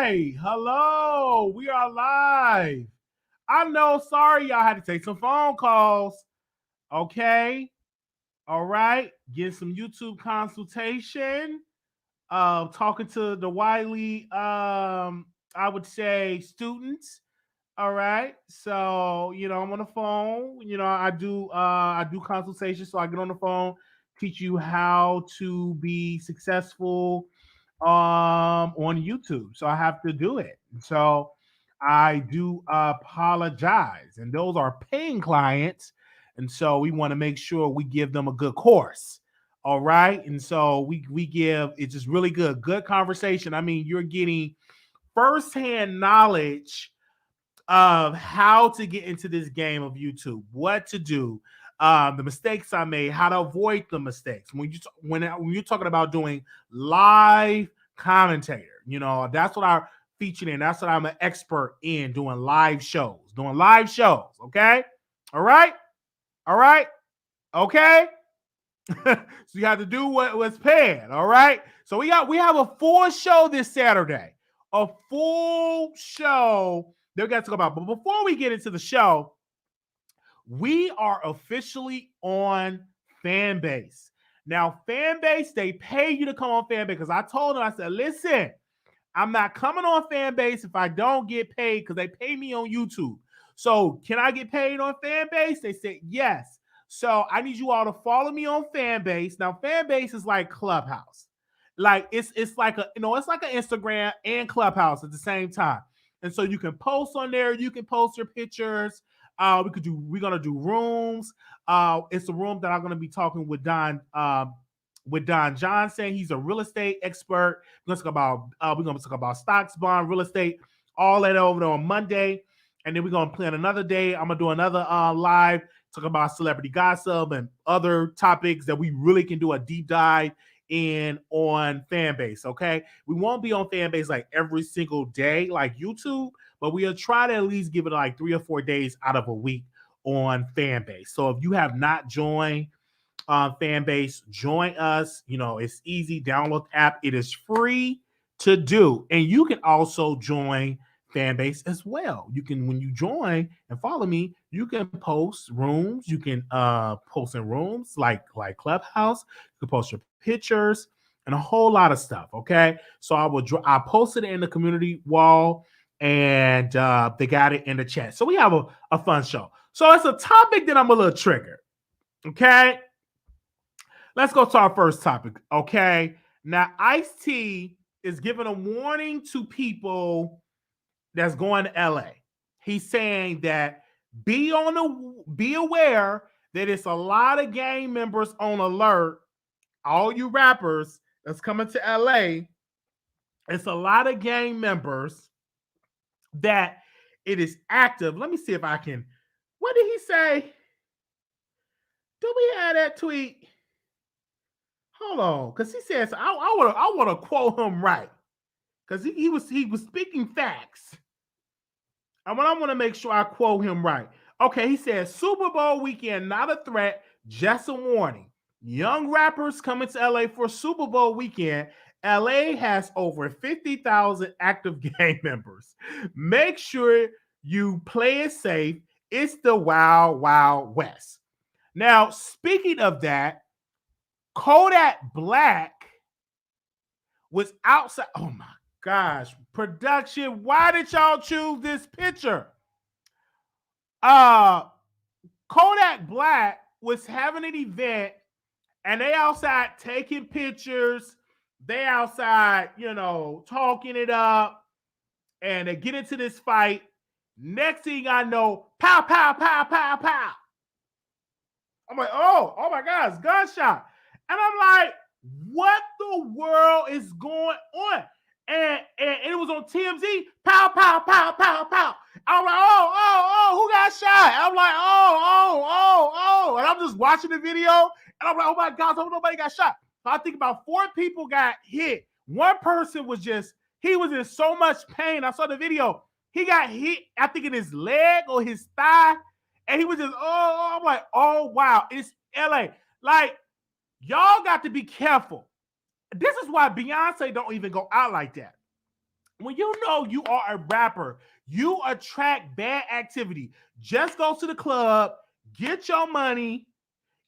right. Hello. We are live. I know. Sorry, y'all had to take some phone calls. Okay. All right. Get some YouTube consultation. Talking to the Wiley, I would say students. All right. So, I'm on the phone. I do consultations. So I get on the phone, teach you how to be successful on YouTube. So I have to do it. So I do apologize. And those are paying clients. And so we want to make sure we give them a good course. All right. And so we give it's just really good conversation. I mean, you're getting firsthand knowledge of how to get into this game of YouTube, what to do, the mistakes I made, how to avoid the mistakes. When you're talking about doing live commentator, that's what I featured in. That's what I'm an expert in, doing live shows. Okay, all right, okay. So you have to do what's paying. All right. So we have a full show this Saturday, a full show that we got to talk about. But before we get into the show, we are officially on Fanbase. Now, Fanbase, they pay you to come on Fanbase because I told them, I said, listen, I'm not coming on Fanbase if I don't get paid because they pay me on YouTube. So can I get paid on Fanbase? They said yes. So I need you all to follow me on Fanbase. Now, Fanbase is like Clubhouse. Like it's like it's like an Instagram and Clubhouse at the same time. And so you can post on there. You can post your pictures. We're gonna do rooms. It's a room that I'm gonna be talking with Don Johnson. He's a real estate expert. We're gonna talk about stocks, bond, real estate, all that over there on Monday. And then we're gonna plan another day. I'm gonna do another live, talk about celebrity gossip and other topics that we really can do a deep dive in on Fanbase. Okay, we won't be on Fanbase like every single day like YouTube, but we'll try to at least give it like 3 or 4 days out of a week on Fanbase. So if you have not joined Fanbase, join us. It's easy. Download the app. It is free to do, and you can also join Fanbase as well. You can, when you join and follow me, you can post rooms. You can post in rooms like Clubhouse. You can post your pictures and a whole lot of stuff. Okay, so I posted it in the community wall, and they got it in the chat. So we have a fun show. So it's a topic that I'm a little triggered. Okay, let's go to our first topic. Okay, now Ice-T is giving a warning to people that's going to LA. He's saying that be aware that it's a lot of gang members on alert. All you rappers that's coming to LA, it's a lot of gang members that it is active. Let me see if I can. What did he say? Do we have that tweet? Hold on, because he says I want to quote him right, because he was speaking facts. I want to make sure I quote him right. Okay, he says Super Bowl weekend, not a threat, just a warning. Young rappers coming to LA for Super Bowl weekend. LA has over 50,000 active gang members. Make sure you play it safe. It's the Wild Wild West. Now, speaking of that, Kodak Black was outside. Oh my gosh, production, why did y'all choose this picture? Kodak Black was having an event, and they outside taking pictures. They outside, talking it up, and they get into this fight. Next thing I know, pow, pow, pow, pow, pow. I'm like, oh my gosh, gunshot. And I'm like, what the world is going on? And it was on TMZ, pow, pow, pow, pow, pow. I'm like, oh, who got shot? I'm like, oh. And I'm just watching the video, and I'm like, oh my God, nobody got shot. So I think about 4 people got hit. One person he was in so much pain. I saw the video. He got hit, I think in his leg or his thigh, and he was just, I'm like, oh wow, it's LA. Like, y'all got to be careful. This is why Beyonce don't even go out like that. When you know you are a rapper, you attract bad activity. Just go to the club, get your money,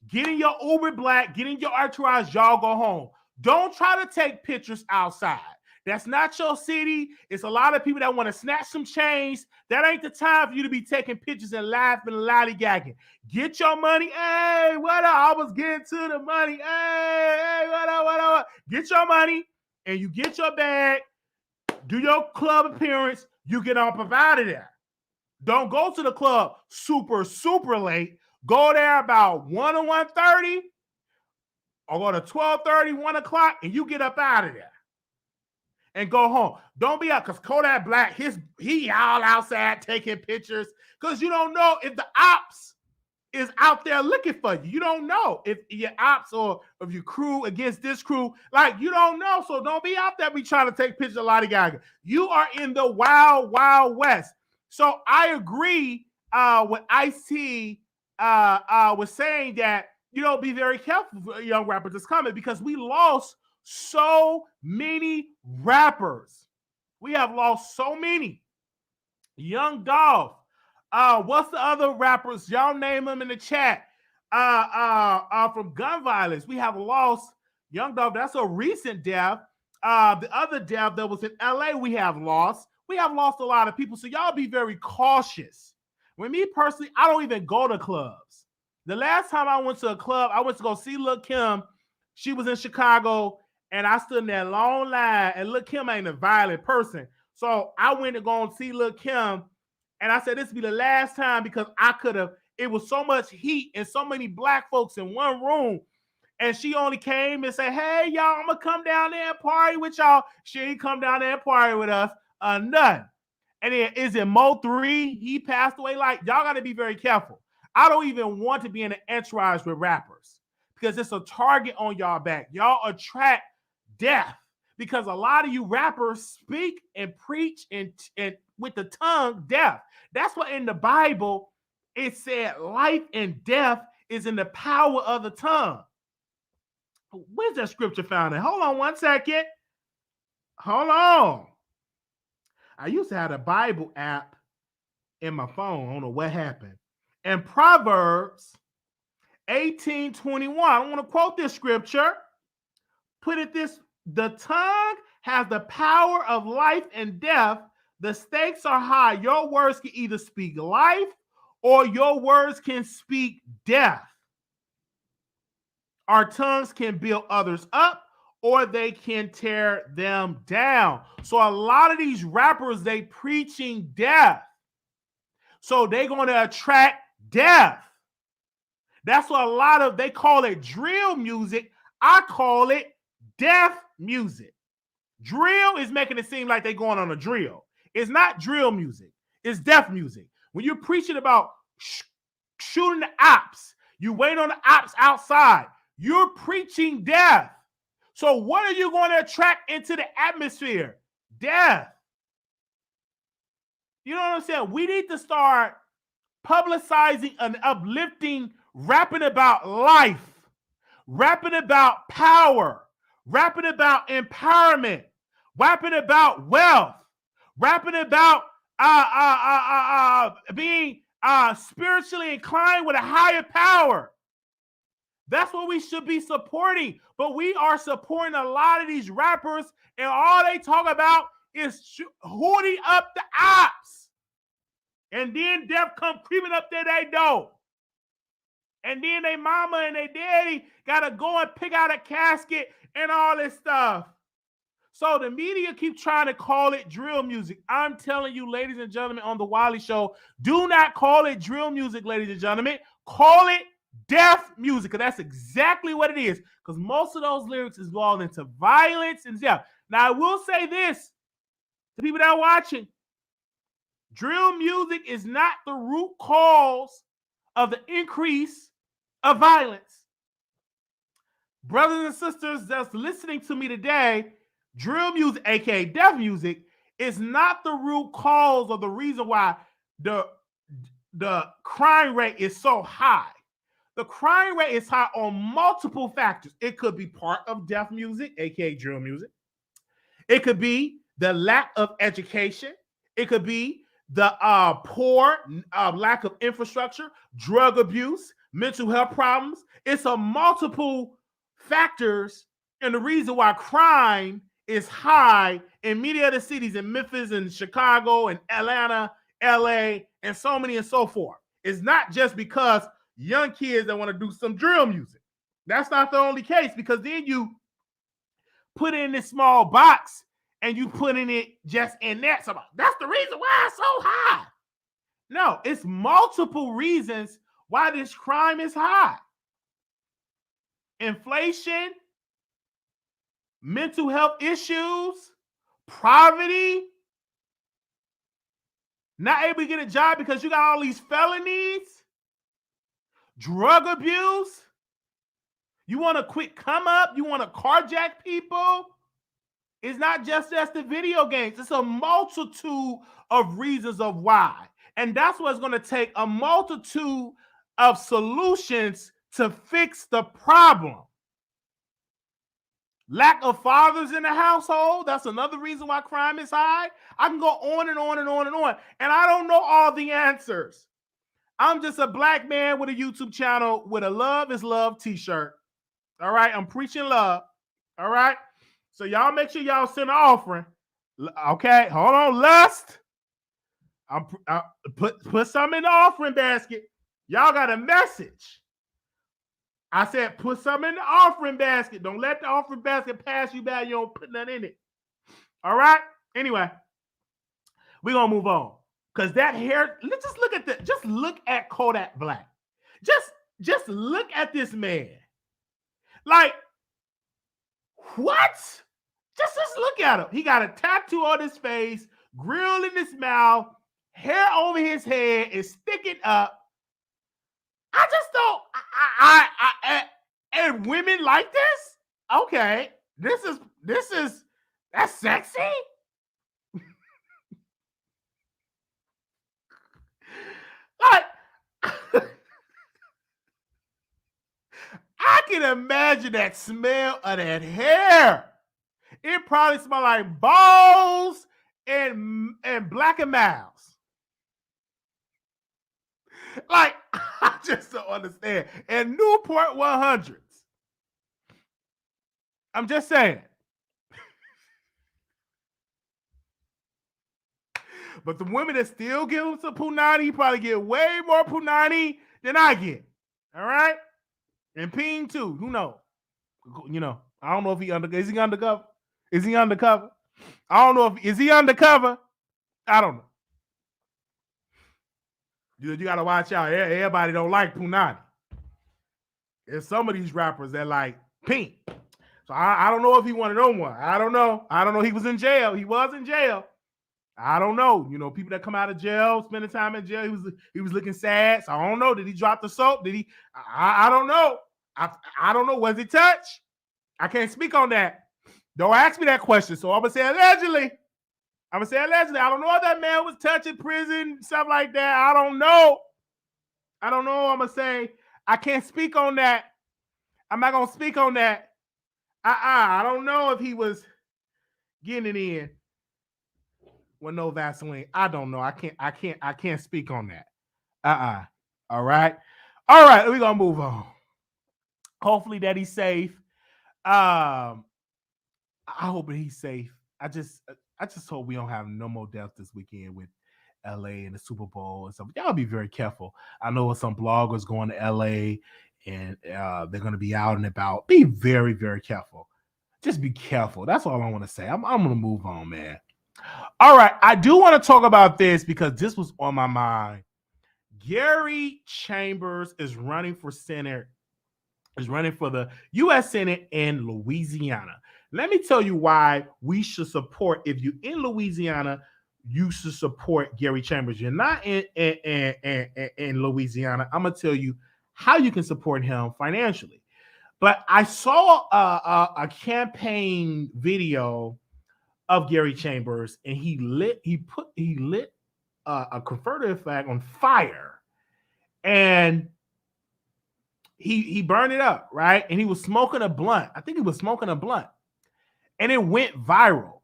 get in your Uber Black, get in your entourage, y'all go home. Don't try to take pictures outside. That's not your city. It's a lot of people that want to snatch some chains. That ain't the time for you to be taking pictures and laughing and lollygagging. Get your money. Hey, what up? I was getting to the money. Hey, what up, what up? Get your money and you get your bag. Do your club appearance. You get up out of there. Don't go to the club super late. Go there about 1 or 1:30 or go to 12:30, 1 o'clock, and you get up out of there and go home. Don't be out because Kodak Black, he all outside taking pictures because you don't know if the ops is out there looking for you. You don't know if your ops or if your crew against this crew, like you don't know. So don't be out there be trying to take pictures of Lottie Gaga. You are in the wild, wild west. So I agree with Ice-T was saying that, be very careful for young rappers that's coming because we lost so many rappers. We have lost so many. Young Dolph. What's the other rappers? Y'all name them in the chat. From gun violence, we have lost Young Dolph. That's a recent death. The other death that was in LA, we have lost. We have lost a lot of people. So y'all be very cautious. With me personally, I don't even go to clubs. The last time I went to a club, I went to go see Lil' Kim. She was in Chicago, and I stood in that long line, and Lil' Kim ain't a violent person. So I went to go and see Lil' Kim, and I said, this will be the last time because I could have, it was so much heat and so many black folks in one room. And she only came and said, hey, y'all, I'm going to come down there and party with y'all. She ain't come down there and party with us. None. And then is it Mo 3? He passed away. Like, y'all got to be very careful. I don't even want to be in an entourage with rappers because it's a target on y'all back. Y'all attract death because a lot of you rappers speak and preach and with the tongue death. That's what in the Bible it said life and death is in the power of the tongue. Where's that scripture found in? Hold on 1 second. Hold on. I used to have a Bible app in my phone. I don't know what happened. And Proverbs 18:21. I want to quote this scripture. Put it this: the tongue has the power of life and death. The stakes are high. Your words can either speak life or your words can speak death. Our tongues can build others up or they can tear them down. So a lot of these rappers, they preaching death. So they're going to attract death. That's what a lot of, they call it drill music. I call it death music. Drill is making it seem like they're going on a drill. It's not drill music. It's death music. When you're preaching about shooting the ops, you wait on the ops outside. You're preaching death. So what are you going to attract into the atmosphere? Death. You know what I'm saying? We need to start publicizing and uplifting, rapping about life, rapping about power, rapping about empowerment, rapping about wealth, rapping about being spiritually inclined with a higher power. That's what we should be supporting. But we are supporting a lot of these rappers, and all they talk about is hooting up the ops. And then death come creeping up there they door. And then they mama and they daddy got to go and pick out a casket and all this stuff. So the media keep trying to call it drill music. I'm telling you, ladies and gentlemen, on the Wiley Show, do not call it drill music, ladies and gentlemen. Call it death music, because that's exactly what it is. Because most of those lyrics is involved into violence and death. Now, I will say this to people that are watching. Drill music is not the root cause of the increase of violence. Brothers and sisters that's listening to me today, drill music, aka death music, is not the root cause or the reason why the crime rate is so high. The crime rate is high on multiple factors. It could be part of death music, aka drill music. It could be the lack of education. It could be the poor lack of infrastructure, drug abuse, mental health problems. It's a multiple factors, and the reason why crime is high in many other cities in Memphis and Chicago and Atlanta, LA, and so many and so forth. It's not just because young kids that want to do some drill music. That's not the only case, because then you put in this small box and you put in it just in that. So that's the reason why it's so high. No, it's multiple reasons why this crime is high. Inflation, mental health issues, poverty, not able to get a job because you got all these felonies, drug abuse. You want to quit come up, you want to carjack people. It's not just the video games. It's a multitude of reasons of why. And that's what's going to take a multitude of solutions to fix the problem. Lack of fathers in the household. That's another reason why crime is high. I can go on and on and on and on. And I don't know all the answers. I'm just a black man with a YouTube channel with a Love is Love t-shirt. All right. I'm preaching love. All right. So y'all make sure y'all send an offering. Okay. Hold on. Lust. I put some in the offering basket. Y'all got a message. I said, put some in the offering basket. Don't let the offering basket pass you by. You don't put nothing in it. All right. Anyway, we're going to move on. Because that hair, let's just look at just look at Kodak Black. Just look at this man. Like, what? Just look at him. He got a tattoo on his face, grill in his mouth, hair over his head is sticking up. I just don't. And women like this? Okay, that's sexy. Like, I can imagine that smell of that hair. It probably smells like balls and Black and Miles. Like, I just don't understand. And Newport 100s. I'm just saying. But the women that still give him some punani probably get way more punani than I get. All right? And Ping too. Who knows? You know, I don't know if is he undercover? Is he undercover? I don't know is he undercover? I don't know. You got to watch out. Everybody don't like punani. There's some of these rappers that like Pink. So I don't know if he one of them one. I don't know. He was in jail. He was in jail. I don't know. You know, people that come out of jail, spending time in jail, he was looking sad. So I don't know. Did he drop the soap? Did he? I don't know. I don't know. Was he touched? I can't speak on that. Don't ask me that question. So I'm going to say allegedly. I don't know if that man was touched in prison, stuff like that. I don't know. I'm going to say I can't speak on that. I'm not going to speak on that. I don't know if he was getting it in with no Vaseline. I don't know. I can't speak on that. All right. We're going to move on. Hopefully that he's safe. I hope that he's safe. I just hope we don't have no more deaths this weekend with LA and the Super Bowl and stuff. Y'all be very careful. I know some bloggers going to LA and they're going to be out and about. Be very, very careful. Just be careful. That's all I want to say. I'm going to move on, man. All right. I do want to talk about this because this was on my mind. Gary Chambers is running for Senate, is running for the U.S. Senate in Louisiana. Let me tell you why we should support, if you're in Louisiana, you should support Gary Chambers. You're not in Louisiana. I'm going to tell you how you can support him financially. But I saw a campaign video of Gary Chambers, and he lit a Confederate flag on fire, and he burned it up, right? And he was smoking a blunt. I think he was smoking a blunt, and it went viral.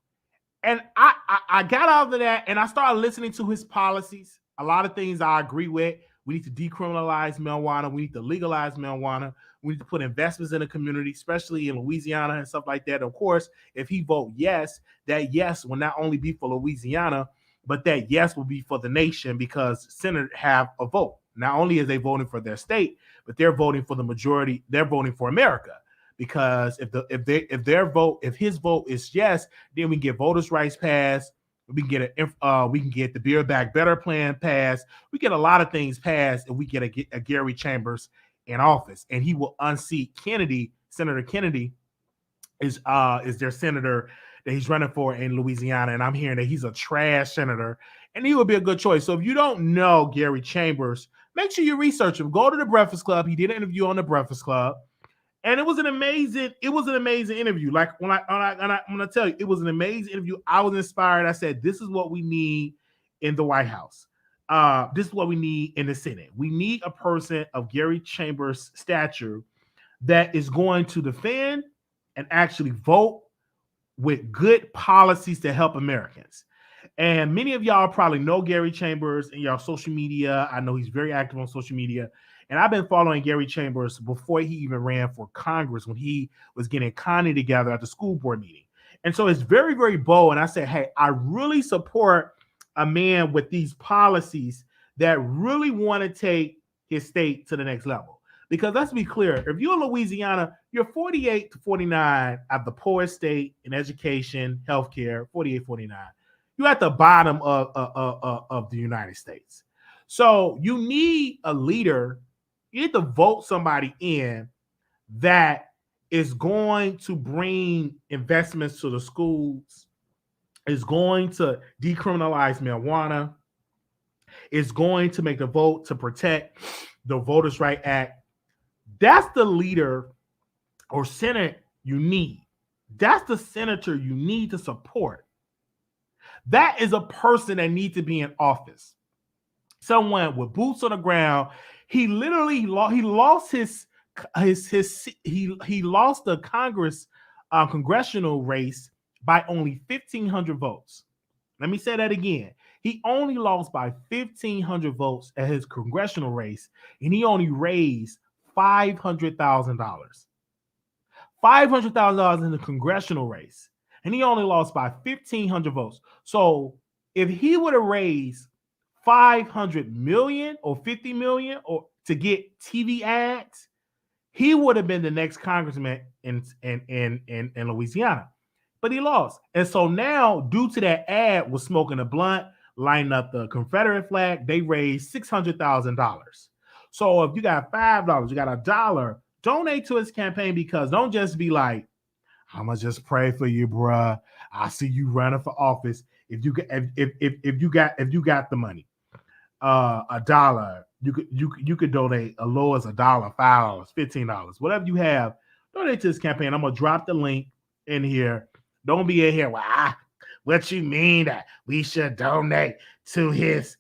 And I got out of that and I started listening to his policies. A lot of things I agree with. We need to decriminalize marijuana. We need to legalize marijuana. We need to put investments in the community, especially in Louisiana and stuff like that. Of course, if he vote yes, that yes will not only be for Louisiana, but that yes will be for the nation because senators have a vote. Not only is they voting for their state, but they're voting for the majority. They're voting for America. Because if his vote is yes, then we get voters' rights passed. We can get the Build Back Better plan passed. We get a lot of things passed, and we get a Gary Chambers in office, and he will unseat Kennedy. Senator Kennedy is their senator that he's running for in Louisiana, and I'm hearing that he's a trash senator, and he would be a good choice. So if you don't know Gary Chambers, make sure you research him. Go to the Breakfast Club. He did an interview on the Breakfast Club. And it was an amazing interview. Like I'm gonna tell you, it was an amazing interview. I was inspired. I said, this is what we need in the White House. This is what we need in the Senate. We need a person of Gary Chambers' stature that is going to defend and actually vote with good policies to help Americans. And many of y'all probably know Gary Chambers in y'all social media. I know he's very active on social media. And I've been following Gary Chambers before he even ran for Congress when he was getting Connie together at the school board meeting. And so it's very, very bold. And I said, hey, I really support a man with these policies that really want to take his state to the next level. Because let's be clear, if you're in Louisiana, you're 48 to 49 at the poorest state in education, healthcare, 48, 49. You're at the bottom of the United States. So you need a leader. You need to vote somebody in that is going to bring investments to the schools, is going to decriminalize marijuana, is going to make the vote to protect the Voters' Right Act. That's the leader or senator you need. That's the senator you need to support. That is a person that needs to be in office. Someone with boots on the ground. He literally lost he lost the congressional race by only 1,500 votes. Let me say that again. He only lost by 1,500 votes at his congressional race, and he only raised $500,000. $500,000 in the congressional race, and he only lost by 1,500 votes. So if he would have raised 500 million or 50 million or to get TV ads, he would have been the next congressman in Louisiana. But he lost. And so now, due to that ad was smoking a blunt, lining up the Confederate flag, they raised $600,000. So if you got $5, you got $1, donate to his campaign, because don't just be like, I'm gonna just pray for you, bruh. I see you running for office. If you got the money, $1, you could donate as low as $1, $5, $15, whatever you have. Donate to his campaign. I'm gonna drop the link in here. Don't be in here. Well, what you mean that we should donate to his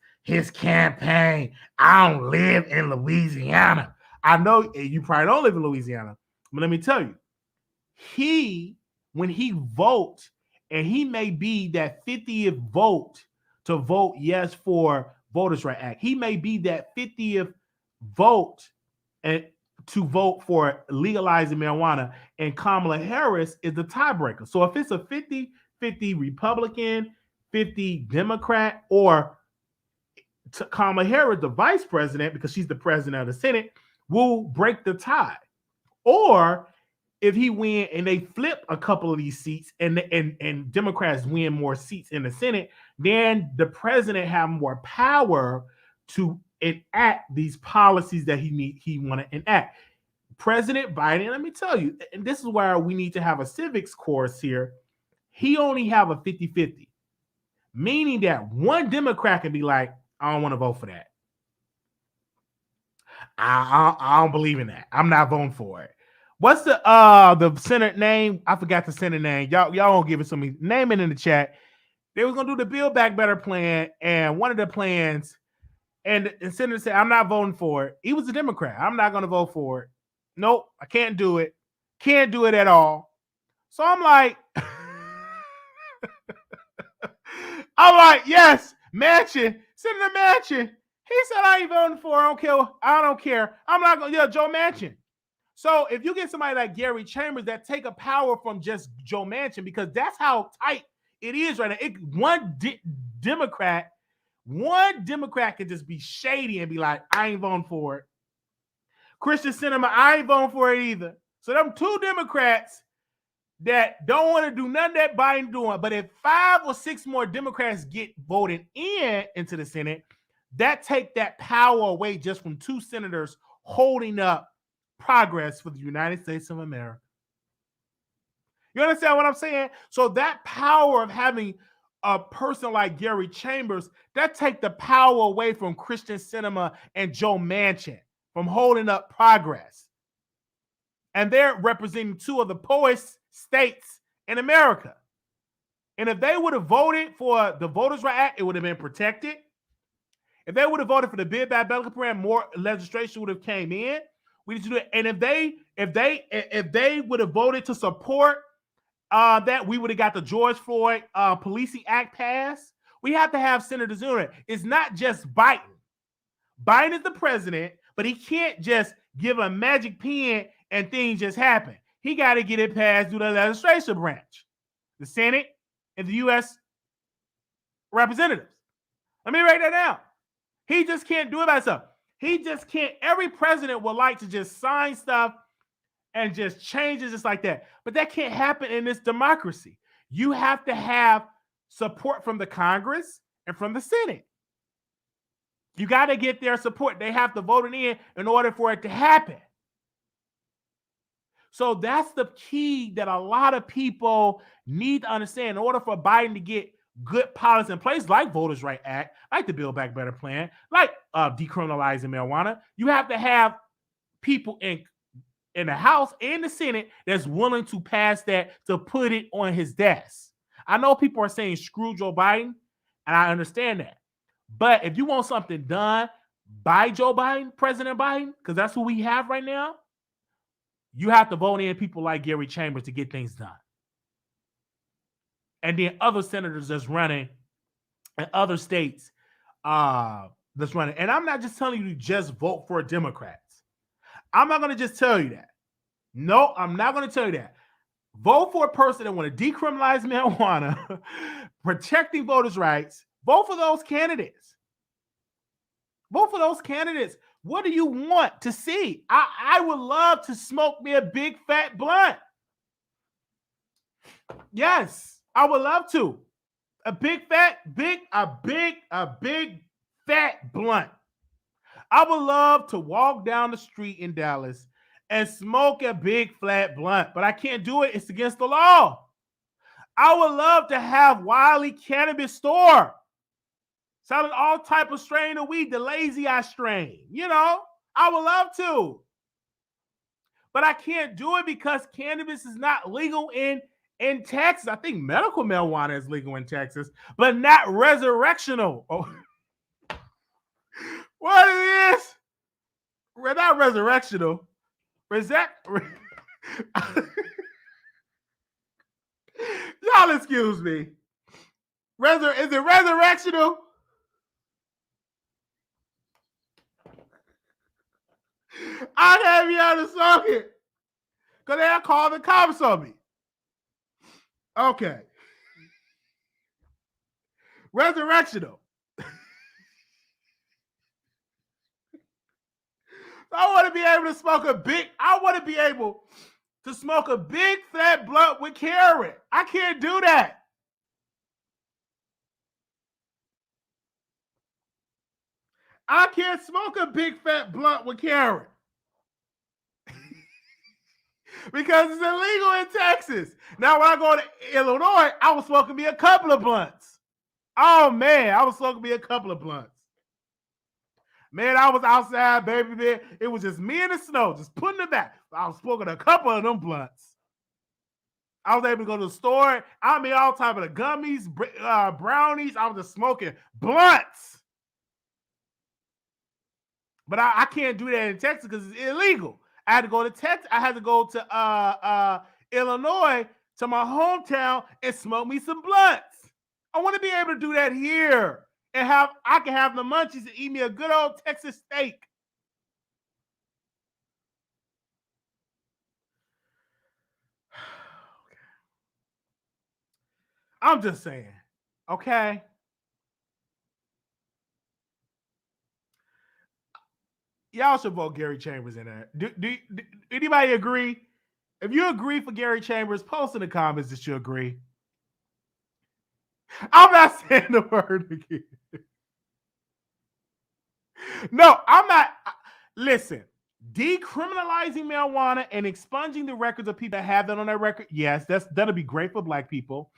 campaign? I don't live in Louisiana. I know you probably don't live in Louisiana, but let me tell you, when he votes, and he may be that 50th vote to vote yes for Voters' Right Act. He may be that 50th vote and to vote for legalizing marijuana, and Kamala Harris is the tiebreaker. So if it's a 50-50 Republican, 50 Democrat, or Kamala Harris, the vice president, because she's the president of the Senate, will break the tie. Or if he win and they flip a couple of these seats and Democrats win more seats in the Senate, then the president have more power to enact these policies that he want to enact. President Biden, let me tell you, and this is where we need to have a civics course here. He only have a 50-50, meaning that one Democrat can be like, I don't want to vote for that. I don't believe in that. I'm not voting for it. What's the Senate name? I forgot the Senate name. Y'all won't give it to me. Name it in the chat. They was gonna do the Build Back Better plan, and one of the plans, and the senator said, I'm not voting for it. He was a Democrat. I'm not gonna vote for it. Nope, I can't do it. Can't do it at all. So I'm like, I'm like, yes, Manchin, Senator Manchin. He said, I ain't voting for. I don't care. I'm not going to, Joe Manchin. So if you get somebody like Gary Chambers that take a power from just Joe Manchin, because that's how tight it is right now. One Democrat can just be shady and be like, I ain't voting for it. Christian Sinema, I ain't voting for it either. So them two Democrats that don't want to do nothing that Biden doing, but if 5 or 6 more Democrats get voted into the Senate, that take that power away just from 2 senators holding up progress for the United States of America. You understand what I'm saying? So that power of having a person like Gary Chambers, that take the power away from Christian Sinema and Joe Manchin from holding up progress. And they're representing 2 of the poorest states in America. And if they would have voted for the Voters' Right Act, it would have been protected. If they would have voted for the Build Back Better program, more legislation would have came in. We need to do it. And if they would have voted to support that, we would have got the George Floyd Policing Act passed. We have to have senators doing it. It's not just Biden. Biden is the president, but he can't just give a magic pen and things just happen. He got to get it passed through the legislative branch, the Senate, and the U.S. representatives. Let me write that down. He just can't do it by himself. He just can't. Every president would like to just sign stuff and just change it just like that. But that can't happen in this democracy. You have to have support from the Congress and from the Senate. You got to get their support. They have to vote it in order for it to happen. So that's the key that a lot of people need to understand. In order for Biden to get good policies in place, like Voters' Right Act, like the Build Back Better plan, like decriminalizing marijuana, you have to have people in the House and the Senate that's willing to pass that, to put it on his desk. I know people are saying screw Joe Biden, and I understand that. But if you want something done by Joe Biden, President Biden, because that's who we have right now, you have to vote in people like Gary Chambers to get things done. And then other senators that's running in other states that's running. And I'm not just telling you to just vote for Democrats. I'm not going to just tell you that. No, I'm not going to tell you that. Vote for a person that want to decriminalize marijuana, protecting voters' rights. Vote for those candidates. Vote for those candidates. What do you want to see? I would love to smoke me a big fat blunt. Yes, I would love to. A big fat blunt. I would love to walk down the street in Dallas and smoke a big flat blunt, but I can't do it. It's against the law. I would love to have Wiley Cannabis store selling all type of strain of weed, the lazy eye strain. You know, I would love to. But I can't do it because cannabis is not legal in Texas. I think medical marijuana is legal in Texas, but not resurrectional. Oh. What is this? We're not resurrectional. Y'all excuse me. Is it resurrectional? I can't be able to smoke it because they'll call the cops on me. Okay. Resurrectional. I want to be able to smoke a big fat blunt with carrot. I can't do that. I can't smoke a big fat blunt with carrot. Because it's illegal in Texas. Now, when I go to Illinois, I was smoking me a couple of blunts. Oh, man, I was smoking me a couple of blunts. Man, I was outside, baby, man. It was just me in the snow, just putting it back. I was smoking a couple of them blunts. I was able to go to the store. I mean, all type of the gummies, brownies. I was just smoking blunts. But I can't do that in Texas because it's illegal. I had to go to Texas. I had to go to Illinois, to my hometown, and smoke me some blunts. I want to be able to do that here and I can have the munchies and eat me a good old Texas steak. I'm just saying, okay? Y'all should vote Gary Chambers in there. Do anybody agree? If you agree for Gary Chambers, post in the comments that you agree. I'm not saying the word again. No, I'm not. Listen, decriminalizing marijuana and expunging the records of people that have that on their record, yes, that'll be great for Black people.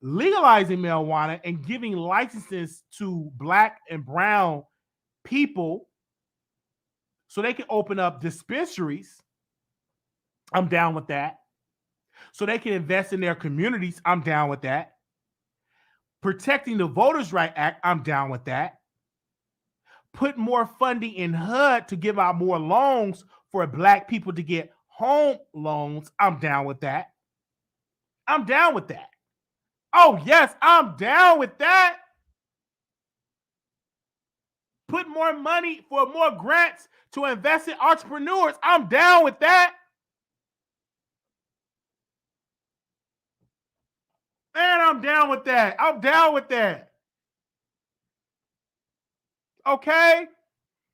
Legalizing marijuana and giving licenses to Black and brown people so they can open up dispensaries, I'm down with that. So they can invest in their communities, I'm down with that. Protecting the Voters' Right Act, I'm down with that. Put more funding in HUD to give out more loans for Black people to get home loans, I'm down with that. I'm down with that. Oh, yes, I'm down with that. Put more money for more grants to invest in entrepreneurs, I'm down with that. Man, I'm down with that. I'm down with that. Okay?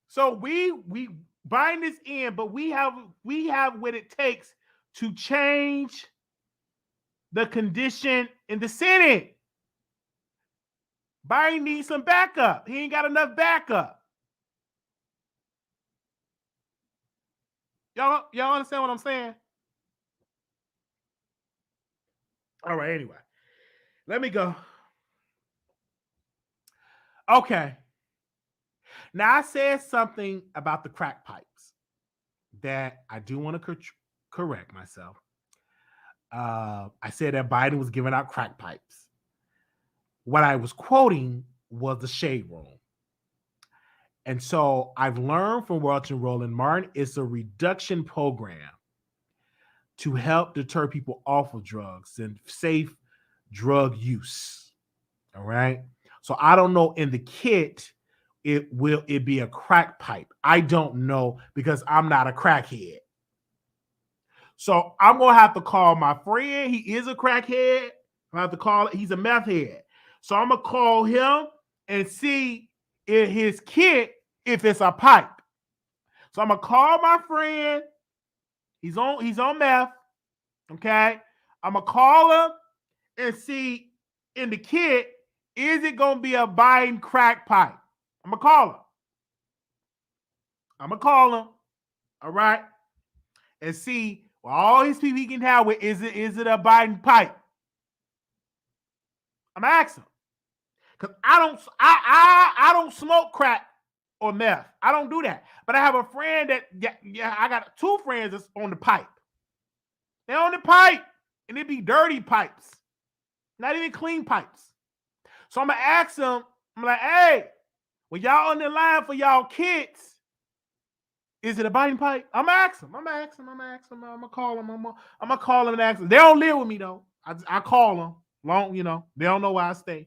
So we bind this in, but we have what it takes to change the condition in the Senate. Biden needs some backup. He ain't got enough backup. Y'all understand what I'm saying? All right, anyway. Let me go. Okay. Now, I said something about the crack pipes that I do want to correct myself. I said that Biden was giving out crack pipes. What I was quoting was the Shade Room. And so I've learned from watching Roland Martin, it's a reduction program to help deter people off of drugs and safe drug use. All right. So I don't know in the kit, will it be a crack pipe? I don't know because I'm not a crackhead. So I'm going to have to call my friend. He is a crackhead. I have to call it. He's a meth head. So I'm going to call him and see in his kit if it's a pipe. So I'm going to call my friend. He's on meth. Okay. I'm going to call him and see in the kit, is it going to be a Biden crack pipe? I'm going to call him. All right. And see all his people he can have with, is it a Biden pipe? I'm asking. Because I don't smoke crack or meth. I don't do that. But I have a friend I got two friends that's on the pipe. They're on the pipe. And it be dirty pipes. Not even clean pipes. So I'm going to ask them, I'm like, hey, when y'all on the line for y'all kids, is it a Biden pipe? I'm going to ask them. I'm going to call them. I'm going to call them and ask them. They don't live with me, though. I call them. They don't know where I stay.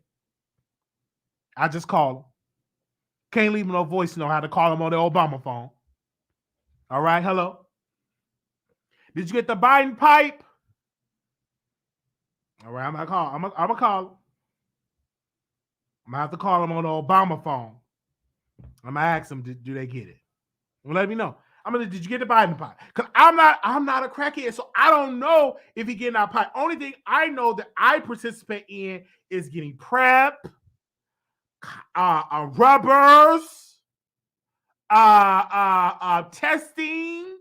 I just call them. Can't leave them no voice note. I had to call them on the Obama phone. All right, hello. Did you get the Biden pipe? All right, I'm going to call them. I'm going to have to call them on the Obama phone. I'm going to ask them, do they get it? Let me know. Did you get the Biden pipe? Because I'm not a crackhead, so I don't know if he getting our pipe. Only thing I know that I participate in is getting PrEP, rubbers, testing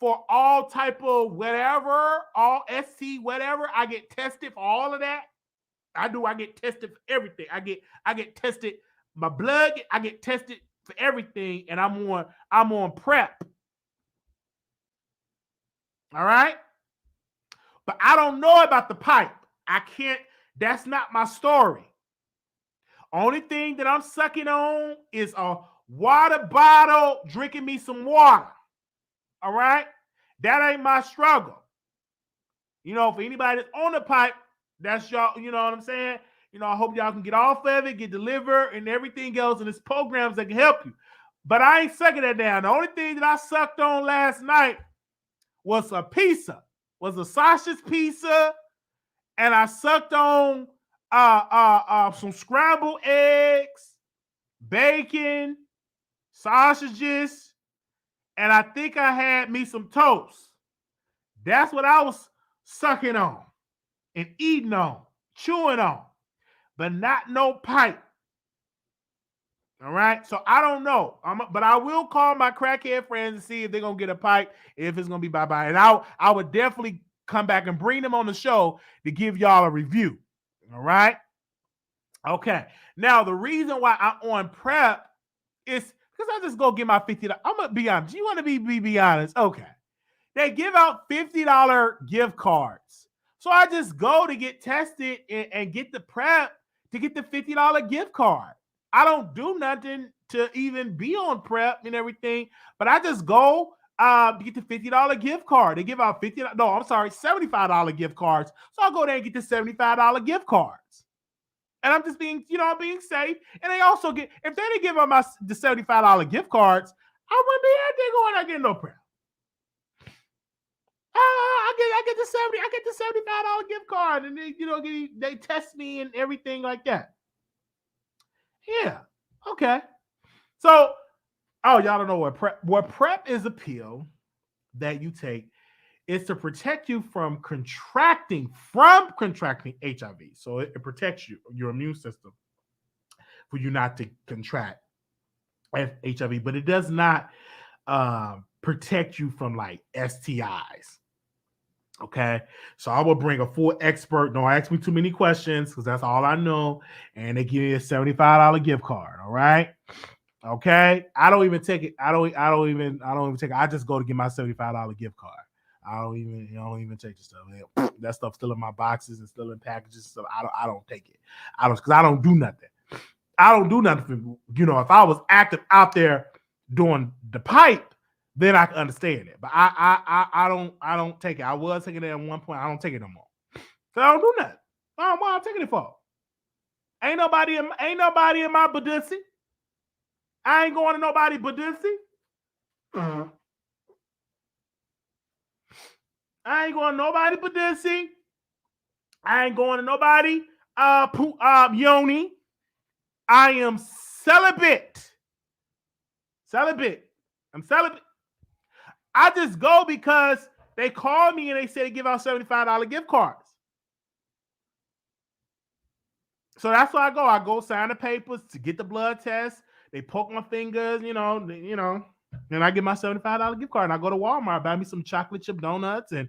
for all type of whatever, all ST whatever. I get tested for all of that. I get tested for everything. I get tested. My blood, I get tested for everything, and I'm on PrEP. All right? But I don't know about the pipe. I can't, that's not my story. Only thing that I'm sucking on is a water bottle drinking me some water. All right? That ain't my struggle. For anybody that's on the pipe, that's y'all, you know what I'm saying? I hope y'all can get off of it, get delivered, and everything else, and there's programs that can help you. But I ain't sucking that down. The only thing that I sucked on last night was a pizza, was a sausage pizza, and I sucked on some scrambled eggs, bacon, sausages, and I think I had me some toast. That's what I was sucking on and eating on, chewing on, but not no pipe. All right, so I don't know, but I will call my crackhead friends and see if they're gonna get a pipe, if it's gonna be bye-bye, and I would definitely come back and bring them on the show to give y'all a review. All right, okay. Now the reason why I'm on prep is because I just go get my $50. I'm gonna be honest. You want to be honest? Okay, they give out $50 gift cards, so I just go to get tested and get the prep to get the $50 gift card. I don't do nothing to even be on prep and everything, but I just go to get the $50 gift card. They give out $75 gift cards. So I'll go there and get the $75 gift cards. And I'm just being, being safe. And they also get, if they didn't give out the $75 gift cards, I wouldn't be out there going out getting no prep. I get the $75 gift card, and they test me and everything like that. Yeah. Okay. So, y'all don't know what prep. What prep is a pill that you take is to protect you from contracting HIV. So it protects your immune system for you not to contract HIV, but it does not protect you from like STIs. Okay, so I will bring a full expert. Don't ask me too many questions because that's all I know. And they give you a $75 gift card. All right. Okay. I don't even take it. I don't even take it. I just go to get my $75 gift card. I don't even take the stuff. That stuff's still in my boxes and still in packages. So I don't take it. Because I don't do nothing. I don't do nothing. If I was active out there doing the pipe, then I can understand it. But I don't take it. I was taking it at one point. I don't take it no more. So I don't do nothing. Why am I taking it for? Ain't nobody in my Badussy. I ain't going to nobody Badussy. I ain't going to nobody Badussy. I ain't going to nobody Yoni. I am celibate. I'm celibate. I just go because they call me and they say they give out $75 gift cards. So that's why I go. I go sign the papers to get the blood test. They poke my fingers, and I get my $75 gift card. And I go to Walmart, buy me some chocolate chip donuts and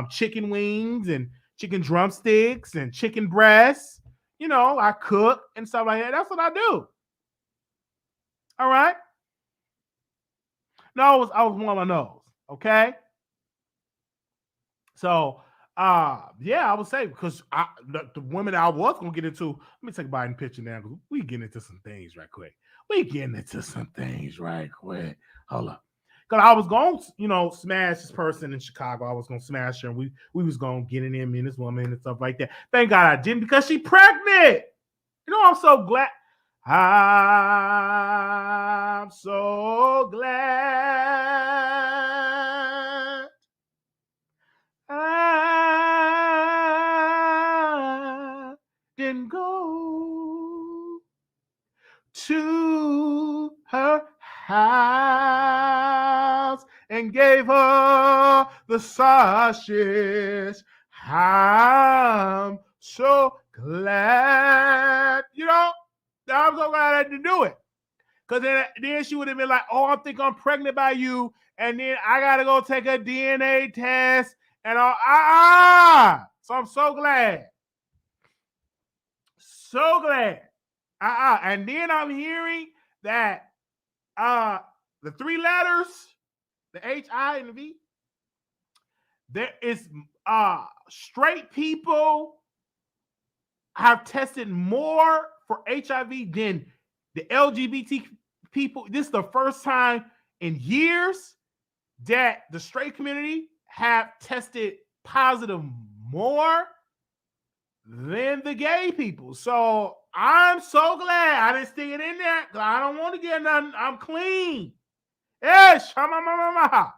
chicken wings and chicken drumsticks and chicken breasts. I cook and stuff like that. That's what I do. All right. No, I was one of my nose. Okay. So, yeah, I would say because the women that I was gonna get into. Let me take a Biden picture now because we getting into some things right quick. Hold up. Because I was going, smash this person in Chicago. I was gonna smash her, and we was gonna get in there, me and this woman and stuff like that. Thank God I didn't because she's pregnant. I'm so glad. I'm so glad I didn't go to her house and gave her the sausage. I'm so glad, I'm so glad I didn't do it. Because then she would have been like, I think I'm pregnant by you. And then I got to go take a DNA test. And all. So I'm so glad. So glad. And then I'm hearing that the three letters, the H, I, and the V, there is straight people have tested more for HIV than the LGBT people. This is the first time in years that the straight community have tested positive more than the gay people. So I'm so glad I didn't stick it in there because I don't want to get nothing. I'm clean. Yes, mama.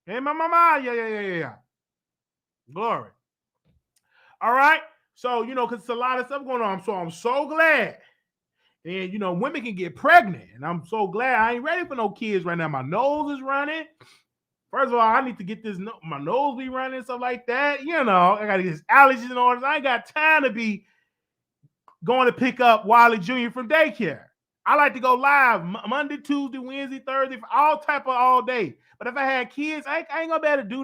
Hey, mama. Yeah. Glory. All right. So, because it's a lot of stuff going on. So I'm so glad. And, women can get pregnant. And I'm so glad I ain't ready for no kids right now. My nose is running. First of all, I need to get this, my nose be running, stuff like that. I got to get this allergies and all this. I ain't got time to be going to pick up Wiley Jr. from daycare. I like to go live Monday, Tuesday, Wednesday, Thursday, all type of all day. But if I had kids, I ain't going to be able to do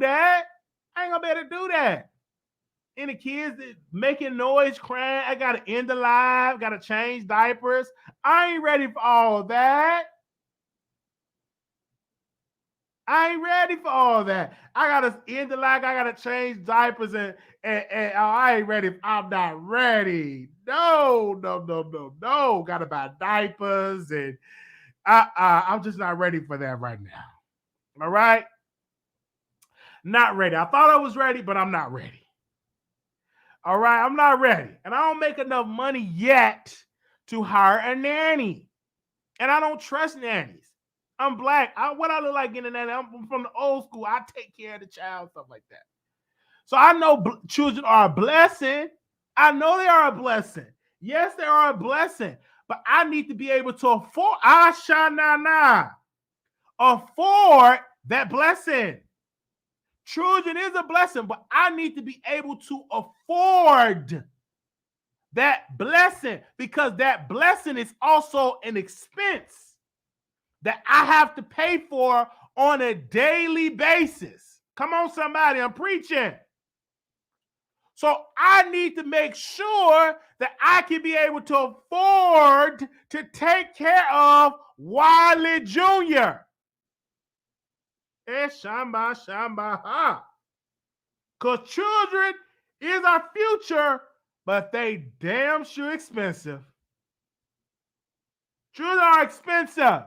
that. Any kids that making noise, crying, I got to end the live, got to change diapers. I ain't ready for all that. I got to end the live, I got to change diapers, and I ain't ready. I'm not ready. No. Got to buy diapers, and I'm just not ready for that right now. All right? Not ready. I thought I was ready, but I'm not ready. All right, I'm not ready. And I don't make enough money yet to hire a nanny. And I don't trust nannies. I'm black. What I look like getting a nanny? I'm from the old school. I take care of the child, stuff like that. So I know children are a blessing. I know they are a blessing. Yes, they are a blessing. But I need to be able to afford that blessing. Children is a blessing, but I need to be able to afford that blessing, because that blessing is also an expense that I have to pay for on a daily basis. Come on, somebody, I'm preaching. So I need to make sure that I can be able to afford to take care of Wiley Jr. Shamba, ha. Because children is our future, but they damn sure expensive. Children are expensive.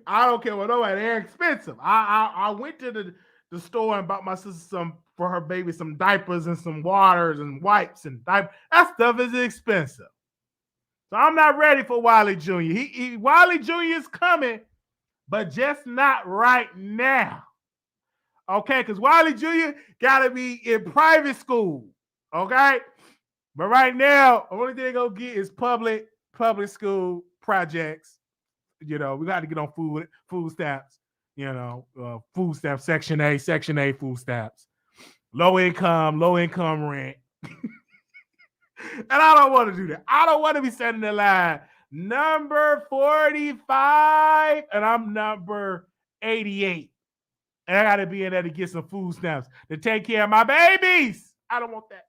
I don't care what nobody, they're expensive. I went to the store and bought my sister for her baby some diapers and some waters and wipes and diapers. That stuff is expensive. So I'm not ready for Wiley Jr. Wiley Jr. is coming, but just not right now. Okay, because Wiley Jr. got to be in private school. Okay? But right now, the only thing they're going to get is public school projects. We got to get on food stamps. Food stamps, Section A food stamps. Low income rent. And I don't want to do that. I don't want to be sitting in the line number 45 and I'm number 88. And I got to be in there to get some food stamps to take care of my babies. I don't want that.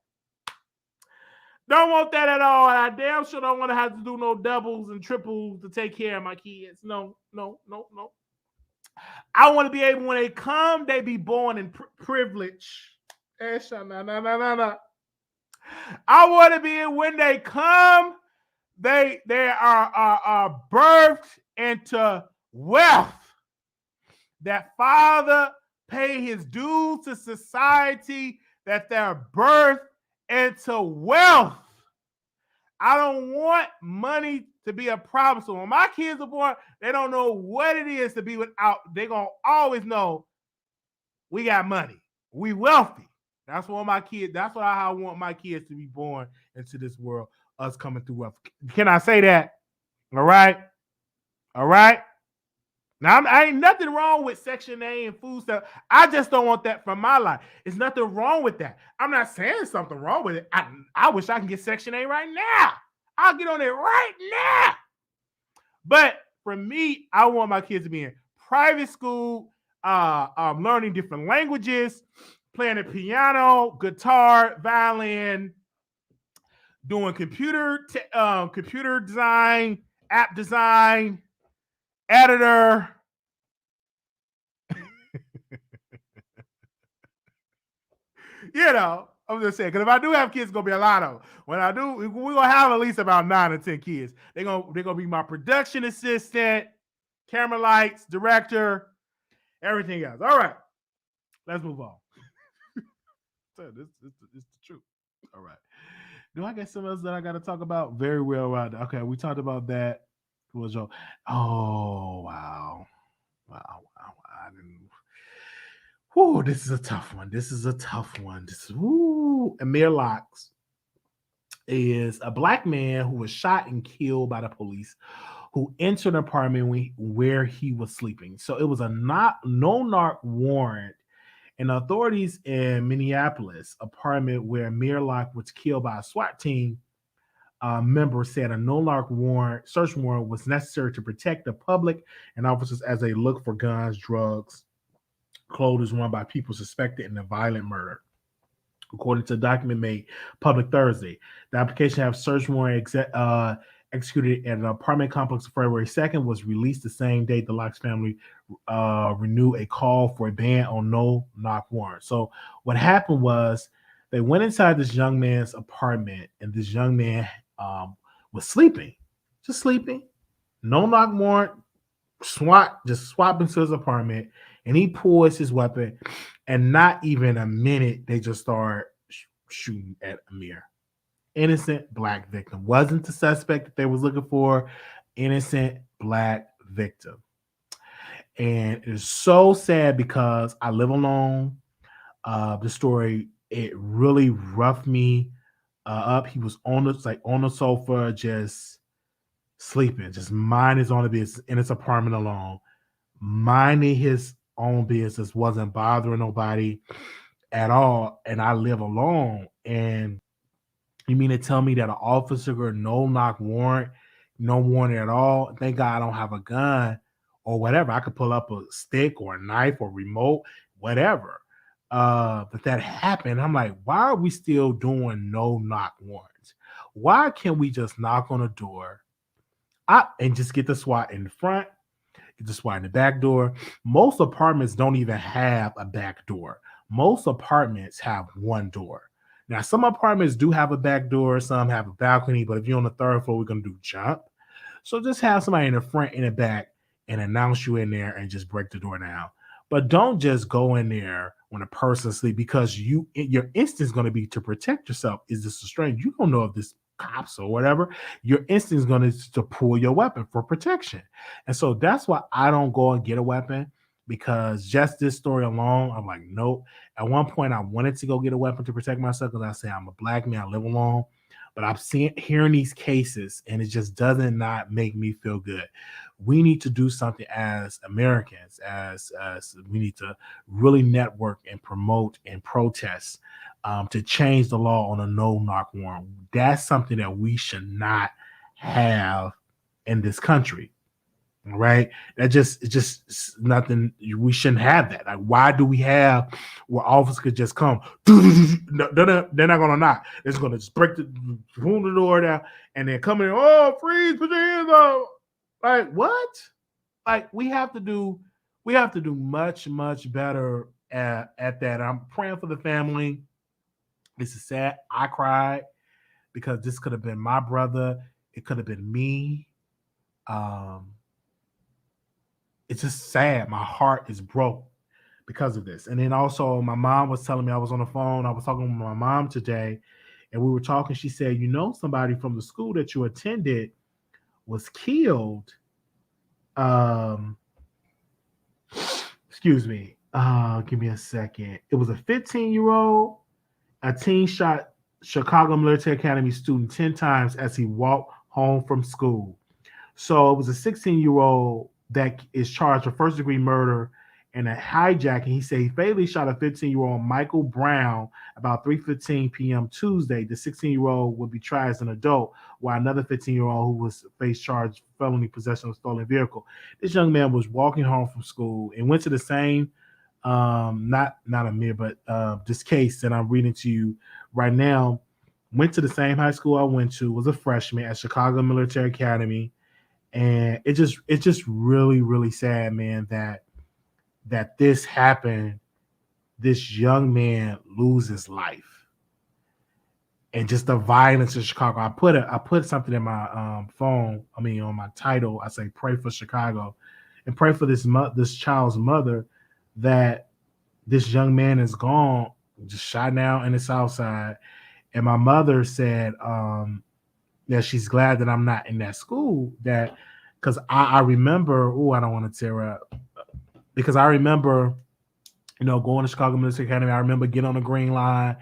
Don't want that at all. And I damn sure don't want to have to do no doubles and triples to take care of my kids. No. I want to be able, when they come, they be born in privilege. No. I want to be in, when they come, they are birthed into wealth. That father pay his dues to society, that they're birthed into wealth. I don't want money to be a problem. So when my kids are born, they don't know what it is to be without. They're going to always know we got money. We wealthy. That's what I want my kids to be born into this world, us coming through wealth. Can I say that? All right. Now, I ain't nothing wrong with Section A and food stuff. I just don't want that for my life. There's nothing wrong with that. I'm not saying something wrong with it. I wish I can get Section A right now. I'll get on it right now. But for me, I want my kids to be in private school, learning different languages, playing the piano, guitar, violin, doing computer design, app design, editor. I'm just saying, because if I do have kids, it's going to be a lot of them. When I do, we're going to have at least about 9 or 10 kids. They're going to be my production assistant, camera lights, director, everything else. All right. Let's move on. So this the truth. All right. Do I get something else that I got to talk about? Very well, right. Okay, we talked about that. What was your? Oh wow, wow. I didn't. Whoo, this is a tough one. This is a tough one. This is Amir Locks is a black man who was shot and killed by the police who entered an apartment where he was sleeping. So it was a no-knock warrant. And authorities in Minneapolis apartment where Amir Locke was killed by a SWAT team member said a no-knock search warrant was necessary to protect the public and officers as they look for guns, drugs, clothes worn by people suspected in a violent murder. According to a document made public Thursday, the application have search warrant executed at an apartment complex February 2nd was released the same day the Locke's family renewed a call for a ban on no-knock warrant. So what happened was they went inside this young man's apartment, and this young man was sleeping, just sleeping. No-knock warrant, just swap into his apartment, and he pulls his weapon, and not even a minute, they just start shooting at Amir. Innocent black victim. Wasn't the suspect that they was looking for. Innocent black victim. And it's so sad because I live alone. The story, it really roughed me up. He was on the sofa, just sleeping, just minding his own business in his apartment alone, minding his own business, wasn't bothering nobody at all. And I live alone. And you mean to tell me that an officer got no-knock warrant, no warrant at all? Thank God I don't have a gun or whatever. I could pull up a stick or a knife or remote, whatever. But that happened. I'm like, why are we still doing no-knock warrants? Why can't we just knock on a door and just get the SWAT in the front, get the SWAT in the back door? Most apartments don't even have a back door. Most apartments have one door. Now, some apartments do have a back door, some have a balcony, but if you're on the third floor, we're going to do jump. So just have somebody in the front and the back and announce you in there and just break the door down. But don't just go in there when a person's asleep, because your instinct is going to be to protect yourself. Is this a stranger? You don't know if this cops or whatever. Your instinct is going to pull your weapon for protection. And so that's why I don't go and get a weapon, because just this story alone, I'm like, nope. At one point, I wanted to go get a weapon to protect myself because I say I'm a black man, I live alone. But I'm hearing these cases, and it just doesn't not make me feel good. We need to do something as Americans, as we need to really network and promote and protest to change the law on a no-knock warrant. That's something that we should not have in this country. Right? It's just nothing. We shouldn't have that. Like, why do we have where officers could just come? No, they're not gonna knock. They're just gonna just break the door down and then come in. Oh, freeze! Put your hands up. Like, what? Like, we have to do much better at that. I'm praying for the family. This is sad. I cried because this could have been my brother. It could have been me. It's just sad. My heart is broke because of this. And then also my mom was telling me, I was on the phone. I was talking with my mom today, and we were talking. She said, somebody from the school that you attended was killed. Excuse me. Give me a second. It was a 15-year-old. A teen shot Chicago Military Academy student 10 times as he walked home from school. So it was a 16-year-old that is charged with first-degree murder and a hijacking. He said he fatally shot a 15-year-old Michael Brown about 3:15 p.m. Tuesday. The 16-year-old would be tried as an adult, while another 15-year-old who was faced charged felony possession of a stolen vehicle. This young man was walking home from school and went to the same, not Amir, but this case that I'm reading to you right now, went to the same high school I went to, was a freshman at Chicago Military Academy. And it's just really, really sad, man, that this happened. This young man loses life, and just the violence in Chicago. I put something in my phone. I mean, on my title, I say pray for Chicago, and pray for this child's mother, that this young man is gone, just shot now in the South Side. And my mother said that she's glad that I'm not in that school. That because I remember, I don't want to tear up because I remember, going to Chicago Military Academy. I remember getting on the Green Line.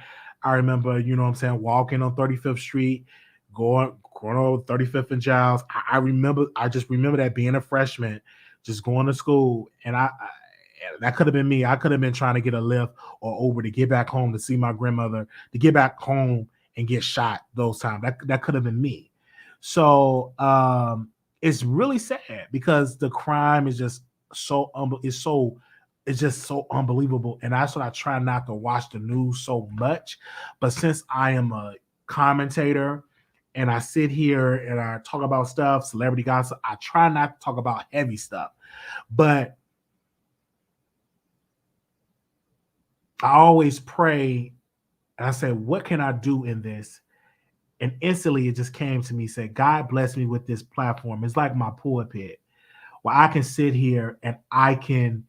I remember, what I'm saying, walking on 35th Street, going over 35th and Giles. I just remember that being a freshman, just going to school, and that could have been me. I could have been trying to get a lift or Uber to get back home to see my grandmother, to get back home and get shot those times. That could have been me. So it's really sad because the crime is just it's just so unbelievable. And that's what I try not to watch the news so much. But since I am a commentator and I sit here and I talk about stuff, celebrity gossip, I try not to talk about heavy stuff. But I always pray and I say, what can I do in this? And instantly it just came to me, said, God bless me with this platform. It's like my pulpit where I can sit here and I can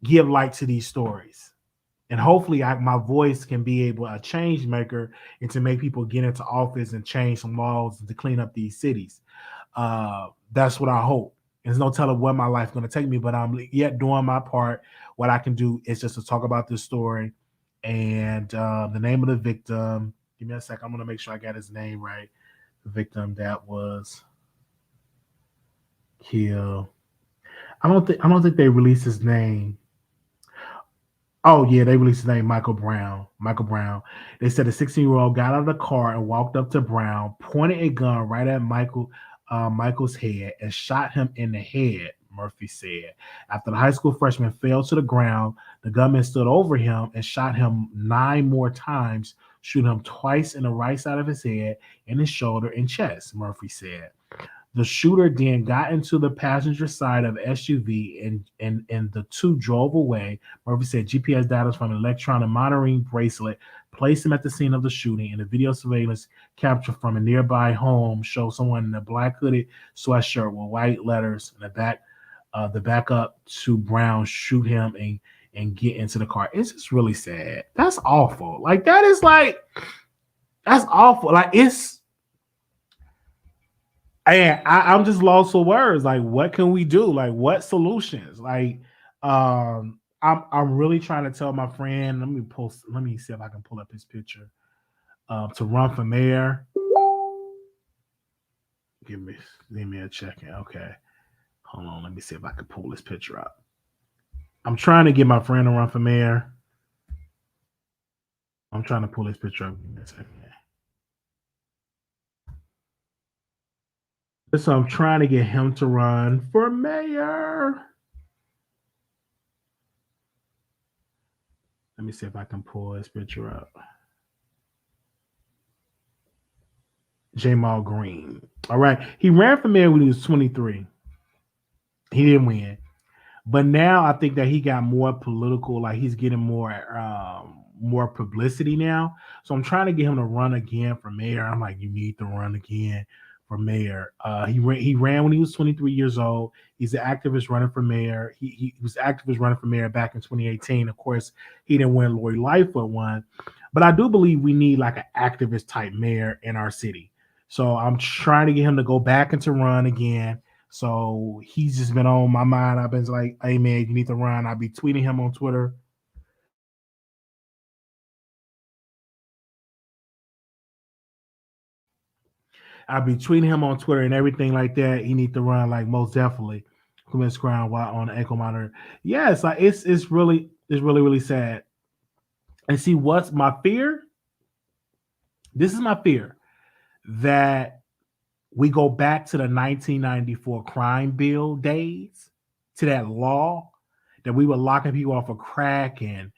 give light to these stories. And hopefully my voice can be a change maker and to make people get into office and change some laws and to clean up these cities. That's what I hope. There's no telling what my life's going to take me, but I'm yet doing my part. What I can do is just to talk about this story and the name of the victim. Give me a sec. I'm going to make sure I got his name right. The victim that was killed. I don't think they released his name. Oh, yeah, they released his name, Michael Brown. Michael Brown. They said a 16-year-old got out of the car and walked up to Brown, pointed a gun right at Michael's head, and shot him in the head, Murphy said. After the high school freshman fell to the ground, the gunman stood over him and shot him 9 more times, shooting him twice in the right side of his head, in his shoulder, and chest, Murphy said. The shooter then got into the passenger side of SUV and the two drove away. Murphy said GPS data from an electronic monitoring bracelet placed him at the scene of the shooting, and the video surveillance capture from a nearby home showed someone in a black hooded sweatshirt with white letters in the back up to Brown shoot him and get into the car. It's just really sad. That's awful. That's awful. And I'm just lost for words. What can we do? What solutions? I'm really trying to tell my friend. Let me see if I can pull up his picture. To run for mayor. Give me a second. Okay, hold on. Let me see if I can pull this picture up. I'm trying to get my friend to run for mayor. I'm trying to pull this picture up. Give me a second. So I'm trying to get him to run for mayor. Let me see if I can pull his picture up. Jamal Green. All right. He ran for mayor when he was 23. He didn't win. But now I think that he got more political, he's getting more publicity now. So I'm trying to get him to run again for mayor. I'm like, you need to run again for mayor. He ran when he was 23 years old. He's an activist running for mayor. He was activist running for mayor back in 2018. Of course, he didn't win. Lori Lightfoot won. But I do believe we need an activist type mayor in our city. So I'm trying to get him to go back into run again. So he's just been on my mind. I've been like, hey, man, you need to run. I'll be tweeting him on Twitter. I'll be tweeting him on Twitter and everything like that. He needs to run, most definitely. Commit ground while on the ankle monitor. Yeah, it's really really sad. And see, what's my fear? This is my fear that we go back to the 1994 crime bill days, to that law that we were locking people up for crack and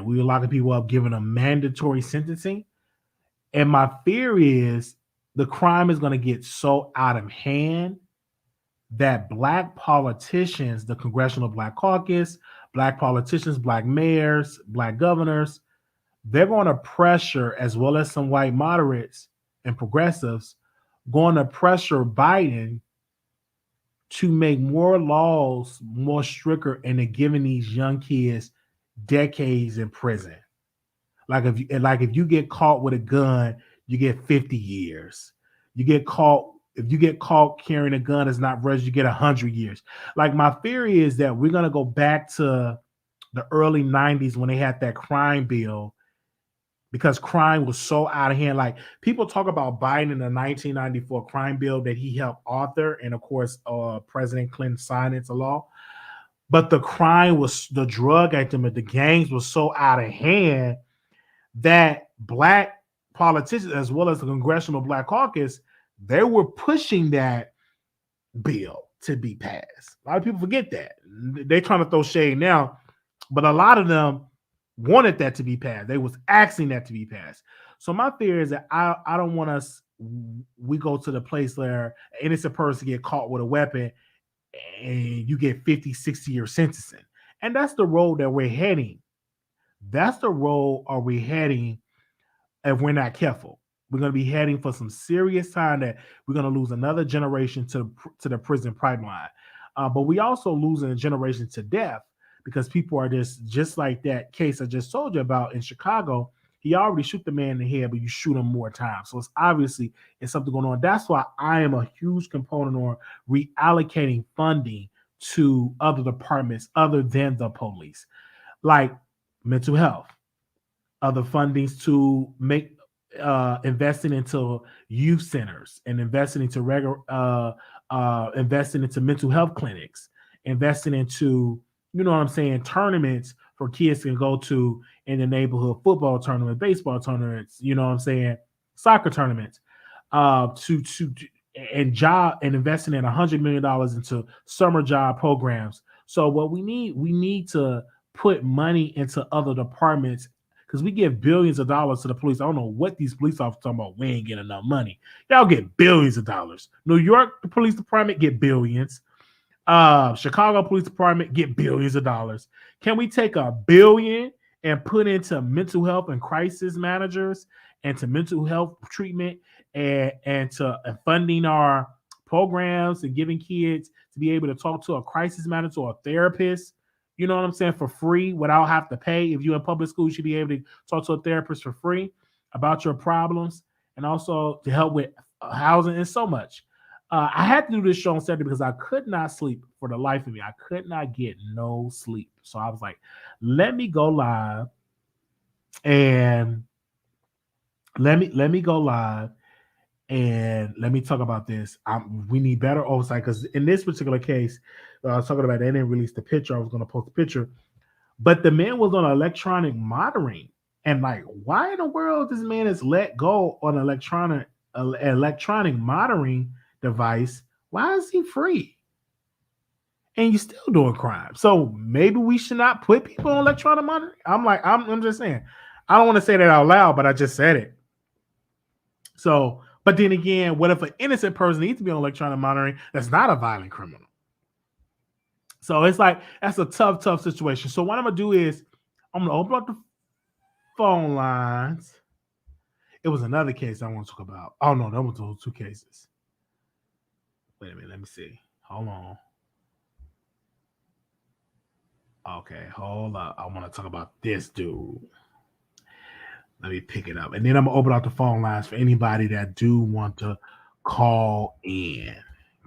we were locking people up, giving them mandatory sentencing. And my fear is the crime is going to get so out of hand that black politicians, the Congressional Black Caucus, black politicians, black mayors, black governors, they're going to pressure, as well as some white moderates and progressives, going to pressure Biden to make more laws more stricter and to giving these young kids decades in prison. Like if you get caught with a gun, you get 50 years. You get caught if you get caught carrying a gun that's not registered, you get 100 years. Like my theory is that we're gonna go back to the early 90s when they had that crime bill because crime was so out of hand. Like people talk about Biden in the 1994 crime bill that he helped author, and of course, President Clinton signed into law. But the crime was the drug activity, the gangs was so out of hand that black politicians, as well as the Congressional Black Caucus, they were pushing that bill to be passed. A lot of people forget that. They're trying to throw shade now, but a lot of them wanted that to be passed. They was asking that to be passed. So my fear is that I don't want us, we go to the place where an innocent person get caught with a weapon and you get 50, 60 year sentencing. And that's the road that we're heading. That's the road are we heading if we're not careful. We're going to be heading for some serious time that we're going to lose another generation to the prison pipeline. But we also losing a generation to death because people are just like that case I just told you about in Chicago. He already shoot the man in the head, but you shoot him more times. So it's obviously it's something going on. That's why I am a huge component on reallocating funding to other departments other than the police, like mental health, other fundings to make investing into youth centers and investing into investing into mental health clinics, investing into, you know what I'm saying, tournaments for kids to go to in the neighborhood, football tournament, baseball tournaments, you know what I'm saying, soccer tournaments, and job and investing in $100 million into summer job programs. So what we need to put money into other departments because we give billions of dollars to the police. I don't know what these police officers talking about. We ain't getting enough money. Y'all get billions of dollars. New York, the police department get billions. Chicago Police Department get billions of dollars. Can we take $1 billion and put into mental health and crisis managers and to mental health treatment and to funding our programs and giving kids to be able to talk to a crisis manager or a therapist, you know what I'm saying, for free without have to pay. If you're in public school, you should be able to talk to a therapist for free about your problems and also to help with housing and so much. I had to do this show on Saturday because I could not sleep for the life of me. I could not get no sleep. So I was like, let me go live and let me go live and let me talk about this. We need better oversight because in this particular case, I was talking about they didn't release the picture. I was going to post the picture, but the man was on electronic monitoring. And like, why in the world this man is let go on electronic monitoring device? Why is he free? And you're still doing crime. So maybe we should not put people on electronic monitoring. I'm just saying. I don't want to say that out loud, but I just said it. So, but then again, what if an innocent person needs to be on electronic monitoring that's not a violent criminal? So it's like, that's a tough situation. So what I'm going to do is I'm going to open up the phone lines. It was another case I want to talk about. Oh, no, that was those two cases. Wait a minute. Let me see. Hold on. Okay, hold up. I want to talk about this dude. Let me pick it up. And then I'm going to open up the phone lines for anybody that do want to call in.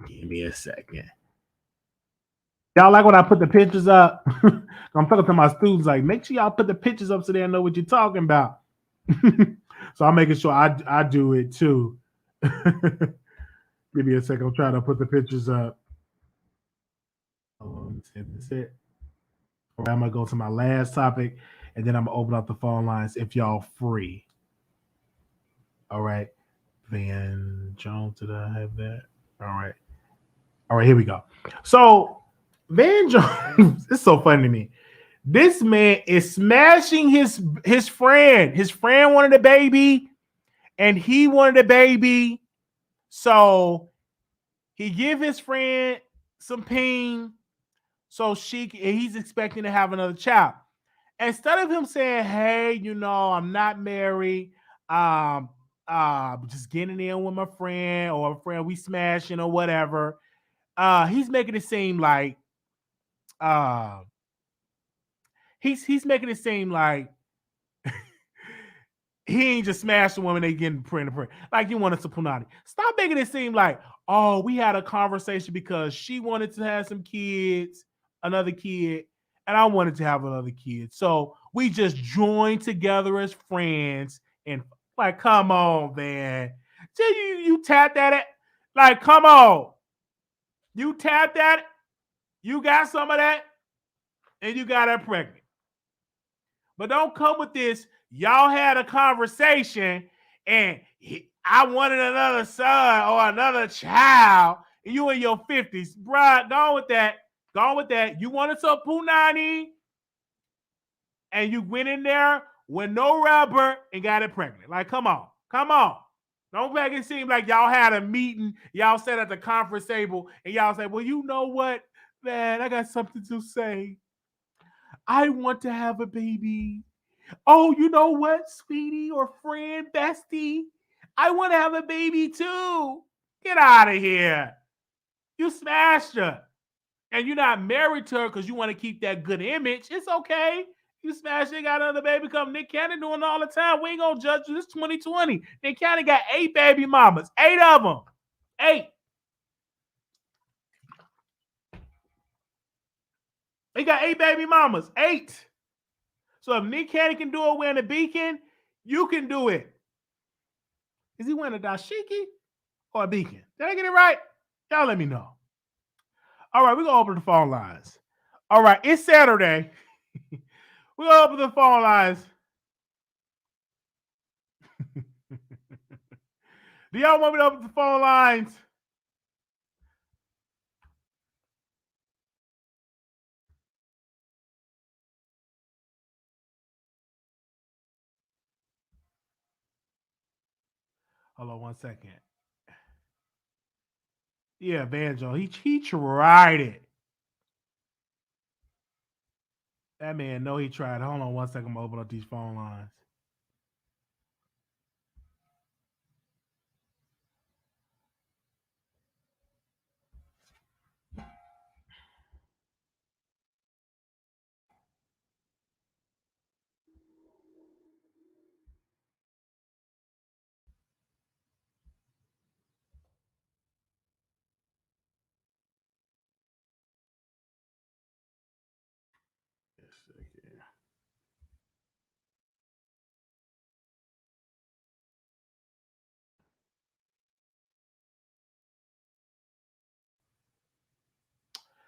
Give me a second. Y'all like when I put the pictures up? I'm talking to my students like, make sure y'all put the pictures up so they know what you're talking about. So I'm making sure I do it too. Give me a second. I'm trying to put the pictures up. Oh, that's it. All right, I'm going to go to my last topic, and then I'm going to open up the phone lines if y'all free. All right. Van Jones, did I have that? All right. All right, here we go. So Van Jones, it's so funny to me. This man is smashing his friend. His friend wanted a baby, and he wanted a baby. So he give his friend some ping, so he's expecting to have another child. Instead of him saying, "Hey, you know, I'm not married. Just getting in with my friend or a friend we smashing or whatever," he's making it seem like he's making it seem like he ain't just smashed a woman, they getting pregnant. Like you wanted to punani. Stop making it seem like, oh, we had a conversation because she wanted to have some kids, another kid, and I wanted to have another kid. So we just joined together as friends and like, come on, man. So you tapped at it. Like, come on. You tapped at it. You got some of that, and you got her pregnant. But don't come with this. Y'all had a conversation, and I wanted another son or another child. And you in your 50s, bruh. Go with that. Go with that. You wanted some punani, and you went in there with no rubber and got it pregnant. Like, come on. Come on. Don't make it seem like y'all had a meeting. Y'all sat at the conference table, and y'all say, well, you know what, man? I got something to say. I want to have a baby. Oh, you know what, sweetie or friend, bestie? I want to have a baby too. Get out of here. You smashed her. And you're not married to her because you want to keep that good image. It's okay. You smashed it, got another baby come. Nick Cannon doing all the time. We ain't going to judge you. This 2020. Nick Cannon got 8 baby mamas. 8 of them. 8. He got 8 baby mamas. 8. So if Nick Cannon can do it wearing a beacon, you can do it. Is he wearing a dashiki or a beacon? Did I get it right? Y'all let me know. All right, we're going to open the phone lines. All right, it's Saturday. We're going to open the phone lines. Do y'all want me to open the phone lines? Hold on one second. Yeah, Banjo. He tried it. That man know he tried. Hold on one second. I'm going to open up these phone lines.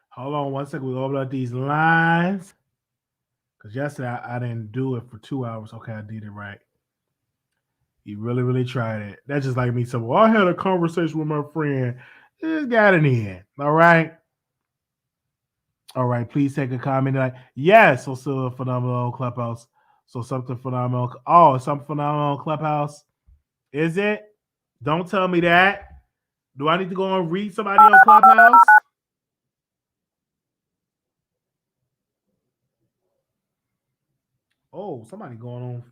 Hold on one second. We'll open up these lines. Because yesterday I didn't do it for 2 hours. Okay, I did it right. He really, really tried it. That's just like me saying, well, I had a conversation with my friend. Just got it in. All right. All right. Please take a comment. Like, yes, so phenomenal Clubhouse. So something phenomenal. Oh, something phenomenal Clubhouse. Is it? Don't tell me that. Do I need to go and read somebody on Clubhouse? Oh, somebody going on.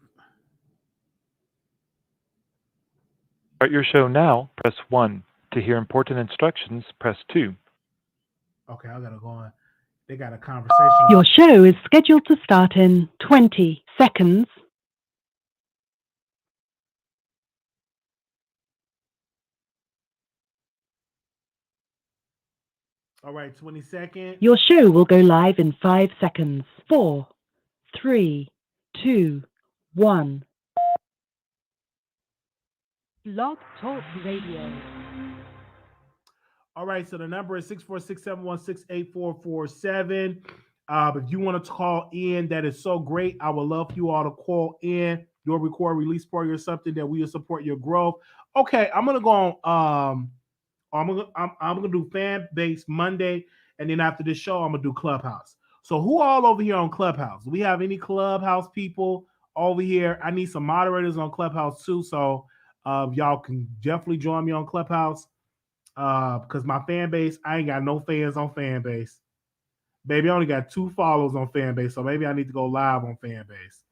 Start your show now, press 1. To hear important instructions, press 2. Okay, I gotta go on. They got a conversation. Your show is scheduled to start in 20 seconds. All right, 20 seconds. Your show will go live in 5 seconds. 4, 3, 2, 1. Blog Talk Radio. All right, so the number is 646-716-8447. If you want to call in, that is so great. I would love for you all to call in your record release party or something that we will support your growth. Okay, I'm gonna go on. I'm gonna do Fanbase Monday, and then after this show, I'm gonna do Clubhouse. So who all over here on Clubhouse? Do we have any Clubhouse people over here? I need some moderators on Clubhouse too, so y'all can definitely join me on Clubhouse. Because my fan base, I ain't got no fans on Fanbase. Baby, I only got 2 followers on Fanbase, so maybe I need to go live on Fanbase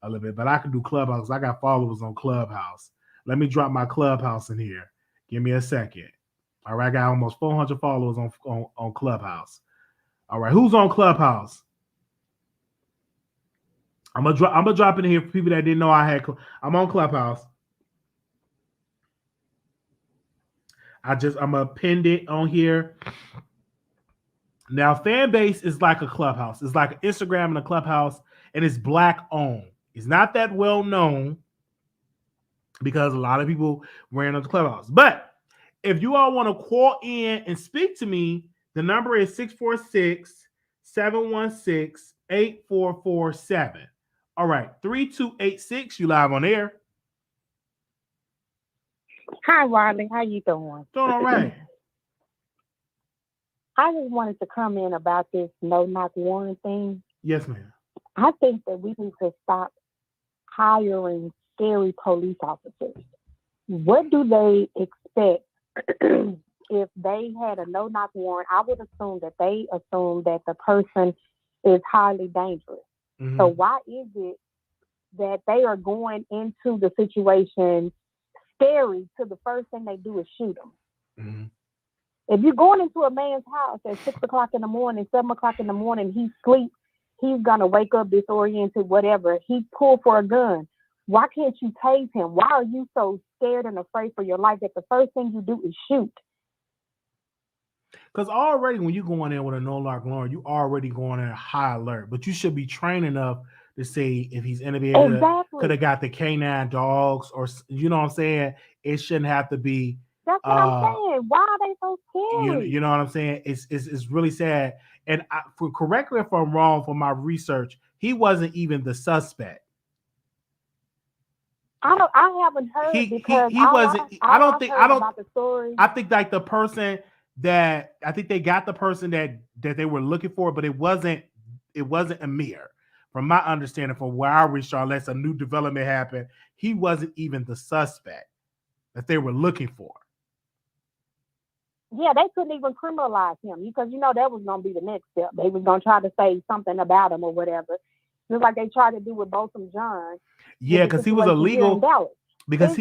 a little bit. But I can do Clubhouse. I got followers on Clubhouse. Let me drop my Clubhouse in here. Give me a second. All right, I got almost 400 followers on Clubhouse. All right, who's on Clubhouse? I'm gonna drop it in here for people that didn't know I had. I'm on Clubhouse. I'm gonna pin it on here. Now, Fanbase is like a Clubhouse. It's like an Instagram and a Clubhouse, and it's Black owned. It's not that well known because a lot of people ran on the Clubhouse. But if you all want to call in and speak to me, the number is 646-716-8447. All right, 3286. You live on air. Hi, Wiley. How you doing? Doing all right. I just wanted to comment about this no-knock warrant thing. Yes, ma'am. I think that we need to stop hiring scary police officers. What do they expect if they had a no-knock warrant? I would assume that they assume that the person is highly dangerous. Mm-hmm. So why is it that they are going into the situation scary to the first thing they do is shoot them? Mm-hmm. If you're going into a man's house at 6 o'clock in the morning, 7 o'clock in the morning, he sleeps, he's going to wake up disoriented, whatever. He pulled for a gun. Why can't you tase him? Why are you so scared and afraid for your life that the first thing you do is shoot? Because already when you go in there with a no-knock warrant, you already going in high alert. But you should be trained enough to say if he's innovative, Exactly. could have got the canine dogs, or you know what I'm saying? It shouldn't have to be. That's what I'm saying. Why are they so scary? You know what I'm saying? It's really sad. And correct me if I'm wrong, from my research, he wasn't even the suspect. I haven't heard because he wasn't. I don't think about the story. I think like the person that I think they got the person that they were looking for, but it wasn't Amir. From my understanding, from where I reached, unless a new development happened, he wasn't even the suspect that they were looking for. Yeah, they couldn't even criminalize him because, that was going to be the next step. They was going to try to say something about him or whatever. Just like they tried to do with Botham John. Yeah, because he was illegal. Because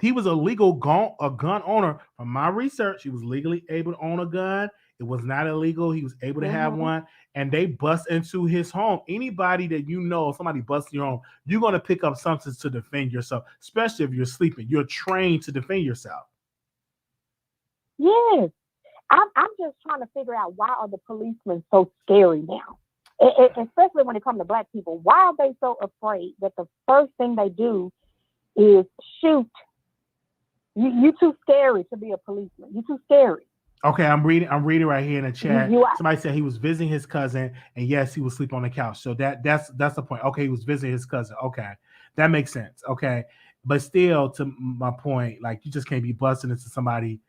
he was a legal gun owner. From my research, he was legally able to own a gun. It was not illegal. He was able to have one. And they bust into his home. Anybody that if somebody busts your home, you're going to pick up something to defend yourself, especially if you're sleeping. You're trained to defend yourself. Yes. I'm just trying to figure out why are the policemen so scary now? Especially when it comes to Black people. Why are they so afraid that the first thing they do is shoot? You too scary to be a policeman. You too scary. Okay, I'm reading right here in the chat. Somebody said he was visiting his cousin, and yes, he was sleeping on the couch. So that's the point. Okay, he was visiting his cousin. Okay, that makes sense. Okay, but still, to my point, like you just can't be busting into somebody's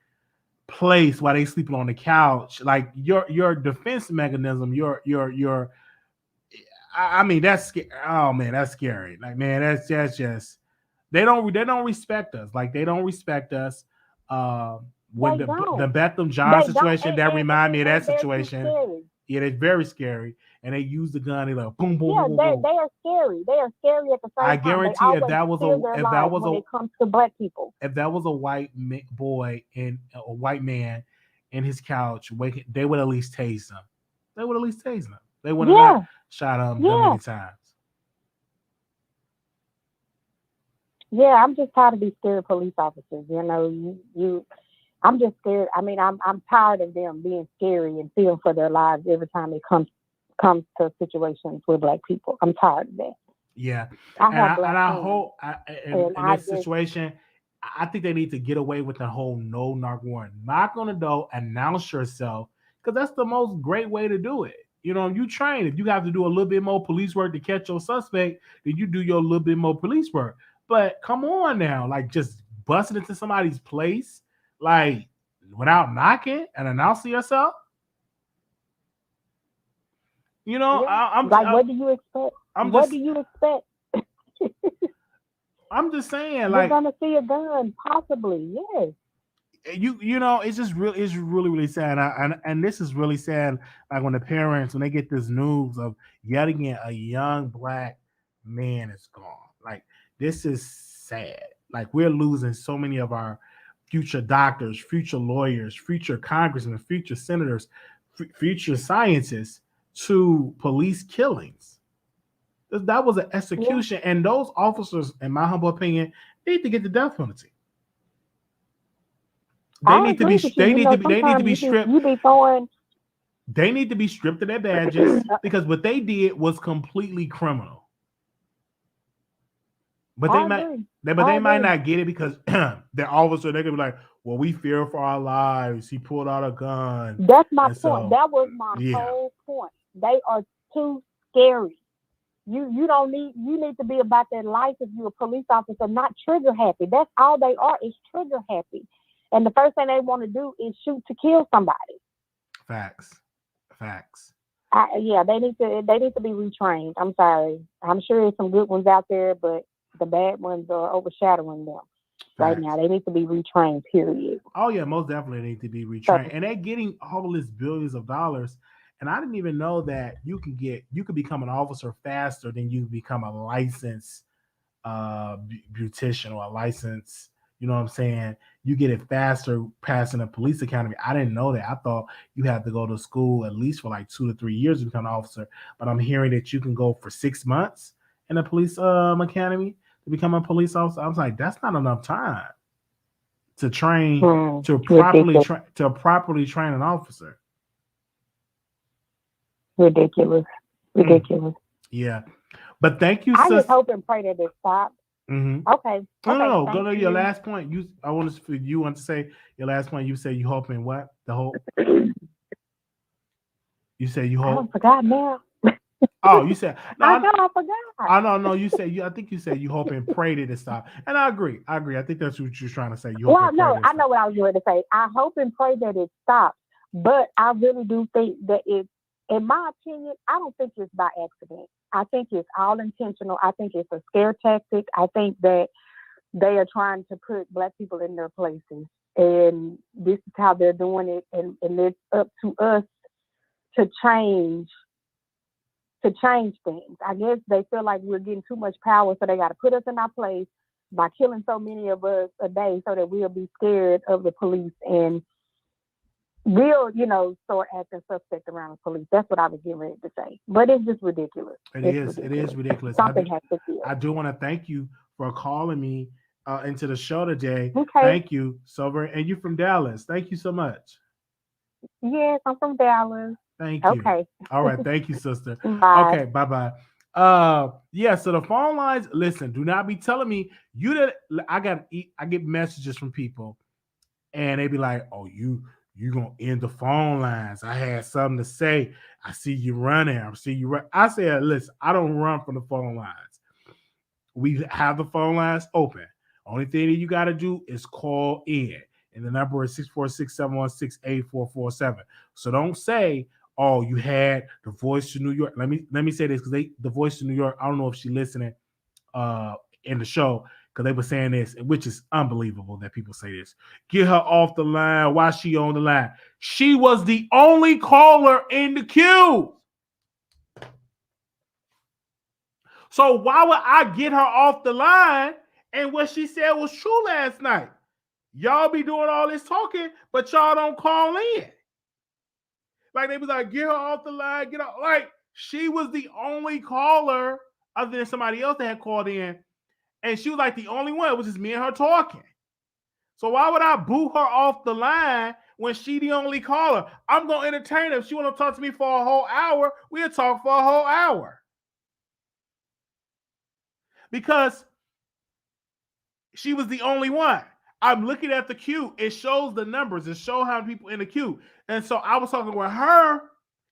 place while they sleeping on the couch. Like your defense mechanism, I mean, that's scary. Oh man, that's scary. Like man, that's just they don't respect us. Like they don't respect us. When the Bethlehem John situation, that remind me of that situation. Yeah, it's very scary. And they use the gun. They like boom, boom, boom, boom. They are scary. They are scary at the same time. I guarantee if that was when it comes to Black people, if that was a white boy and a white man in his couch, they would at least tase him. They would at least tase him. They would have not shot him many times. Yeah, I'm just tired of these scared police officers. I'm just scared. I mean, I'm tired of them being scary and fearing for their lives every time it comes to situations with Black people. I'm tired of that. Yeah, I hope in this situation, I think they need to get away with the whole no-knock warrant. Knock on the door, announce yourself, because that's the most great way to do it. You train. If you have to do a little bit more police work to catch your suspect, then you do your little bit more police work. But come on now, like just busting into somebody's place, like without knocking and announcing yourself. What do you expect? What do you expect? I'm just saying, like you're gonna see a gun, possibly, yes. It's just really, really sad, and this is really sad. Like when the parents, when they get this news of yet again a young Black man is gone. Like this is sad. Like we're losing so many of our future doctors, future lawyers, future congressmen, future senators, future scientists to police killings. That was an execution, and those officers, in my humble opinion, need to get the death penalty. They need to be stripped. They need to be stripped of their badges because what they did was completely criminal. But they might not get it because they're officer. They're gonna be like, "Well, we fear for our lives. He pulled out a gun." That's my point. So, that was my whole point. They are too scary. You need to be about their life if you're a police officer, not trigger happy. That's all they are, is trigger happy. And the first thing they want to do is shoot to kill somebody. Facts. They need to be retrained. I'm sorry. I'm sure there's some good ones out there, but the bad ones are overshadowing them right now. They need to be retrained, period. Oh yeah, most definitely need to be retrained. And they're getting all this billions of dollars. And I didn't even know that you could become an officer faster than you become a licensed beautician or a licensed, you know what I'm saying? You get it faster passing a police academy. I didn't know that. I thought you had to go to school at least for like 2 to 3 years to become an officer. But I'm hearing that you can go for 6 months in a police academy to become a police officer. I was like, that's not enough time to train to properly train an officer. Ridiculous. Yeah. But thank you, I sis. just hope and pray that it stops. Mm-hmm. Okay. No. Go to your last point. You want to say your last point. You say you hope in what? The hope. You say you hope. I forgot now. Oh, you said. No, I forgot. No. You said I think you said you hope and pray that it stop. And I agree. I think that's what you're trying to say. I know what I was going to say. I hope and pray that it stops. But I really do think that in my opinion, I don't think it's by accident. I think it's all intentional. I think it's a scare tactic. I think that they are trying to put Black people in their places. And this is how they're doing it. And it's up to us to change things. I guess they feel like we're getting too much power, so they got to put us in our place by killing so many of us a day so that we'll be scared of the police and we'll, start acting suspect around the police. That's what I was getting ready to say. But it's just ridiculous. It is ridiculous. Something has to give. I do want to thank you for calling me into the show today. Okay. Thank you so very. And you're from Dallas. Thank you so much. Yes, I'm from Dallas. Thank you. Okay. All right. Thank you, sister. Bye. Okay. Bye-bye. So the phone lines, listen, do not be telling me I get messages from people and they be like, oh, you gonna end the phone lines. I had something to say. I see you running. I see you run. I said, listen, I don't run from the phone lines. We have the phone lines open. Only thing that you got to do is call in. And the number is 646-716-8447. So don't say, oh, you had the Voice to New York. Let me say this, because the Voice to New York, I don't know if she's listening in the show, because they were saying this, which is unbelievable that people say this. Get her off the line. Why she on the line? She was the only caller in the queue. So why would I get her off the line? And what she said was true last night. Y'all be doing all this talking, but y'all don't call in. Like they was like, get her off the line, get her. Like she was the only caller other than somebody else that had called in. And she was like the only one. It was just me and her talking. So why would I boo her off the line when she the only caller? I'm going to entertain her. If she want to talk to me for a whole hour, we'll talk for a whole hour. Because she was the only one. I'm looking at the queue. It shows the numbers. It shows how many people in the queue. And so I was talking with her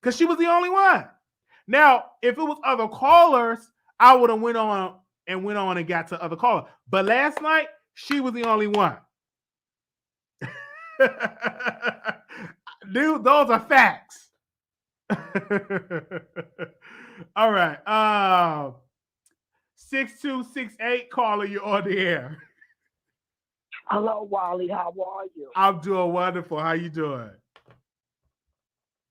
because she was the only one. Now, if it was other callers, I would have went on and got to other callers. But last night, she was the only one. Dude, those are facts. All right. 6268, caller, you're on the air. Hello, Wiley. How are you? I'm doing wonderful. How you doing?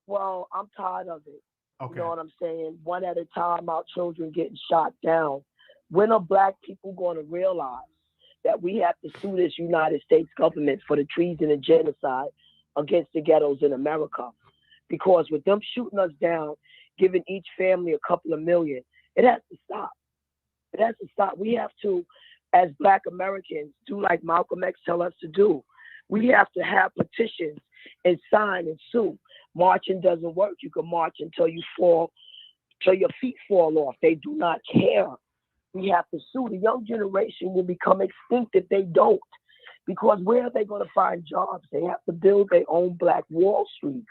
Well, I'm tired of it. Okay. You know what I'm saying? One at a time, our children getting shot down. When are Black people going to realize that we have to sue this United States government for the treason and genocide against the ghettos in America? Because with them shooting us down, giving each family a couple of million, It has to stop. It has to stop. We have to, as Black Americans, do like Malcolm X tell us to do. We have to have petitions and sign and sue. Marching doesn't work. You can march until you fall, till your feet fall off. They do not care. We have to sue. The young generation will become extinct if they don't. Because where are they going to find jobs? They have to build their own Black Wall Street.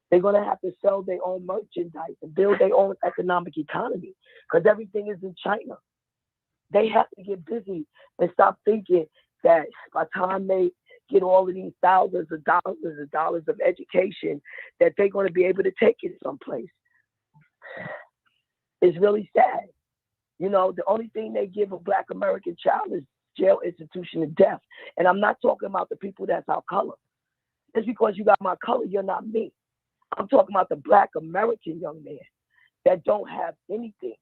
They're going to have to sell their own merchandise and build their own economic economy because everything is in China. They have to get busy and stop thinking that by the time they get all of these thousands of dollars of education, that they're going to be able to take it someplace. It's really sad. You know, the only thing they give a Black American child is jail, institution, and death. And I'm not talking about the people that's our color. Just because you got my color, you're not me. I'm talking about the Black American young man that don't have anything,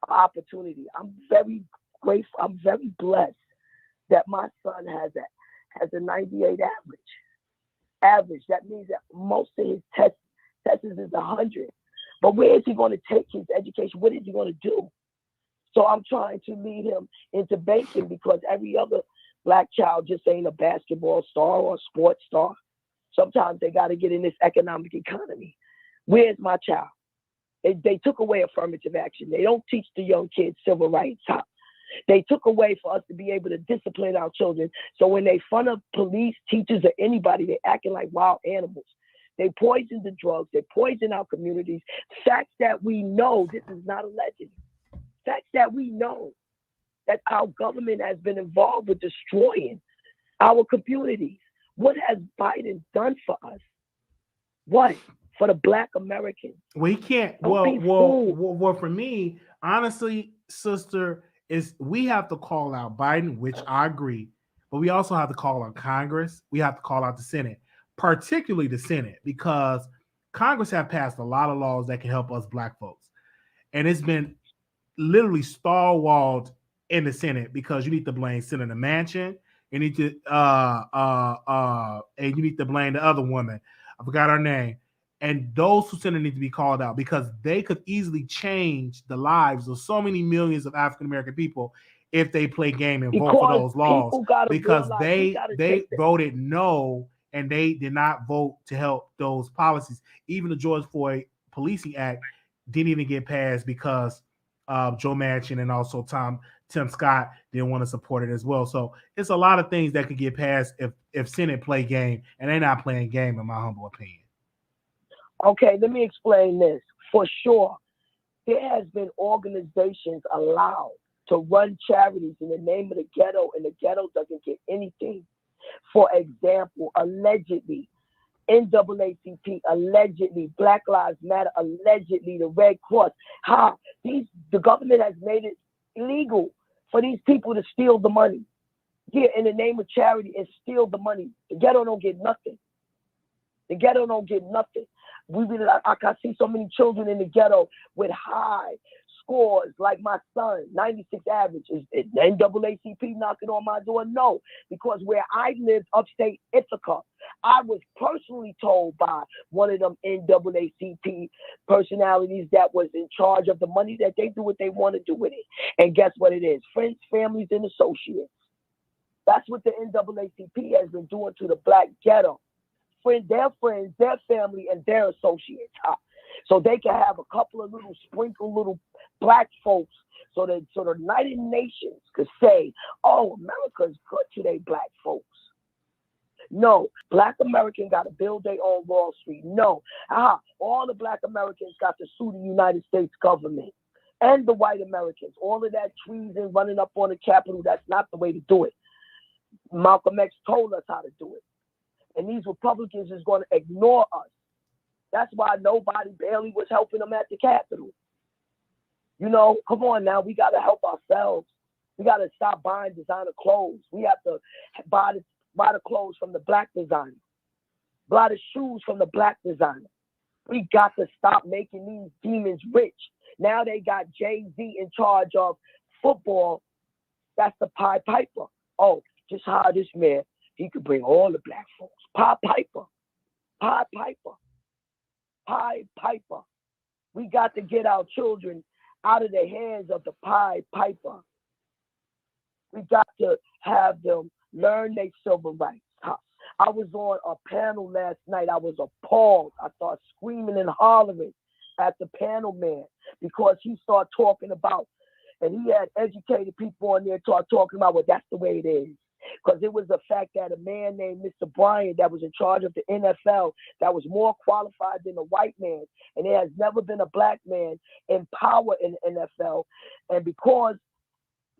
opportunity. I'm very grateful. I'm very blessed that my son has a 98 average. That means that most of his tests is 100. But where is he going to take his education? What is he going to do? So I'm trying to lead him into banking because every other Black child just ain't a basketball star or a sports star. Sometimes they got to get in this economic economy. Where's my child? They took away affirmative action. They don't teach the young kids civil rights. They took away for us to be able to discipline our children. So when they front of police, teachers, or anybody, they're acting like wild animals. They poison the drugs. They poison our communities. Facts that we know, this is not a legend. Facts that we know that our government has been involved with destroying our communities. What has Biden done for us? What? For the Black Americans? Well, he can't. Don't be Well, for me, honestly, sister, is we have to call out Biden, which I agree, but we also have to call out Congress. We have to call out the Senate, particularly the Senate, because Congress have passed a lot of laws that can help us Black folks. And it's been literally stalwalled in the Senate because you need to blame Senator Manchin. You need to and you need to blame the other woman. I forgot her name. And those who Senate need to be called out because they could easily change the lives of so many millions of African American people if they play game and vote for those laws. Because they voted no and they did not vote to help those policies. Even the George Floyd Policing Act didn't even get passed because Joe Manchin and also Tim Scott didn't want to support it as well. So it's a lot of things that could get passed if Senate play game, and they're not playing game, in my humble opinion. Okay, let me explain this. For sure, there has been organizations allowed to run charities in the name of the ghetto, and the ghetto doesn't get anything. For example, allegedly, NAACP, allegedly, Black Lives Matter, allegedly, the Red Cross. The government has made it illegal for these people to steal the money. Here in the name of charity and steal the money. The ghetto don't get nothing. The ghetto don't get nothing. I can see so many children in the ghetto with high scores, like my son, 96 average. Is NAACP knocking on my door? No, because where I lived, upstate Ithaca, I was personally told by one of them NAACP personalities that was in charge of the money that they do what they want to do with it. And guess what it is? Friends, families, and associates. That's what the NAACP has been doing to the Black ghetto. Their friends, their family, and their associates. So they can have a couple of little Black folks so the United Nations could say, oh, America's good to their Black folks. No, Black Americans got to build their own Wall Street. No, all the Black Americans got to sue the United States government and the white Americans. All of that treason running up on the Capitol, that's not the way to do it. Malcolm X told us how to do it. And these Republicans is going to ignore us. That's why nobody barely was helping them at the Capitol. You know, come on now, we got to help ourselves. We got to stop buying designer clothes. We have to buy the clothes from the Black designer. Buy the shoes from the Black designer. We got to stop making these demons rich. Now they got Jay-Z in charge of football. That's the Pied Piper. Oh, just hire this man. He could bring all the Black folks. Pied Piper. Pied Piper. Pied Piper. We got to get our children out of the hands of the Pied Piper. We got to have them learn their civil rights. I was on a panel last night. I was appalled. I started screaming and hollering at the panel man because he started talking about, and he had educated people on there talking about, well, that's the way it is. Because it was the fact that a man named Mr. Bryant that was in charge of the NFL that was more qualified than a white man, and there has never been a black man in power in the NFL. And because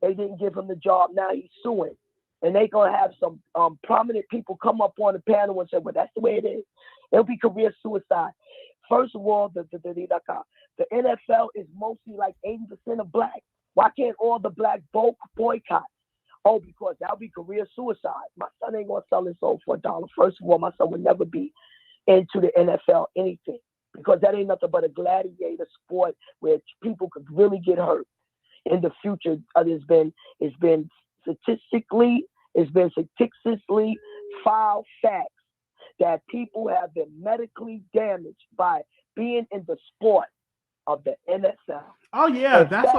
they didn't give him the job, now he's suing. And they're going to have some prominent people come up on the panel and say, well, that's the way it is. It'll be career suicide. First of all, the NFL is mostly like 80% of black. Why can't all the black boycott? Oh, because that'll be career suicide. My son ain't going to sell his soul for $1. First of all, my son would never be into the NFL anything because that ain't nothing but a gladiator sport where people could really get hurt in the future. It's been statistically filed facts that people have been medically damaged by being in the sport of the NFL. Oh yeah, that's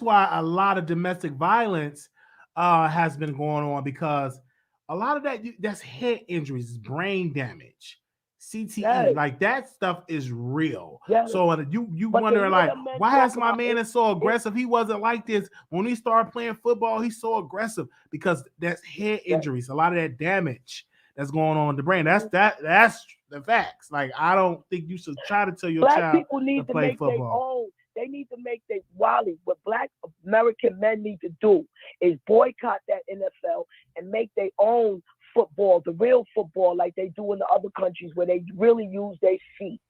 why a lot of domestic violence has been going on, because a lot of that's head injuries, brain damage, CTE, yes. Like that stuff is real. Yes. So you wondering like, why is my man so aggressive? He wasn't like this when he started playing football. He's so aggressive because that's head injuries. A lot of that damage that's going on in the brain. That's the facts. Like I don't think you should try to tell your black child people need to play make football. Their own. They need to make their Wiley. What black American men need to do is boycott that NFL and make their own football, the real football, like they do in the other countries where they really use their feet.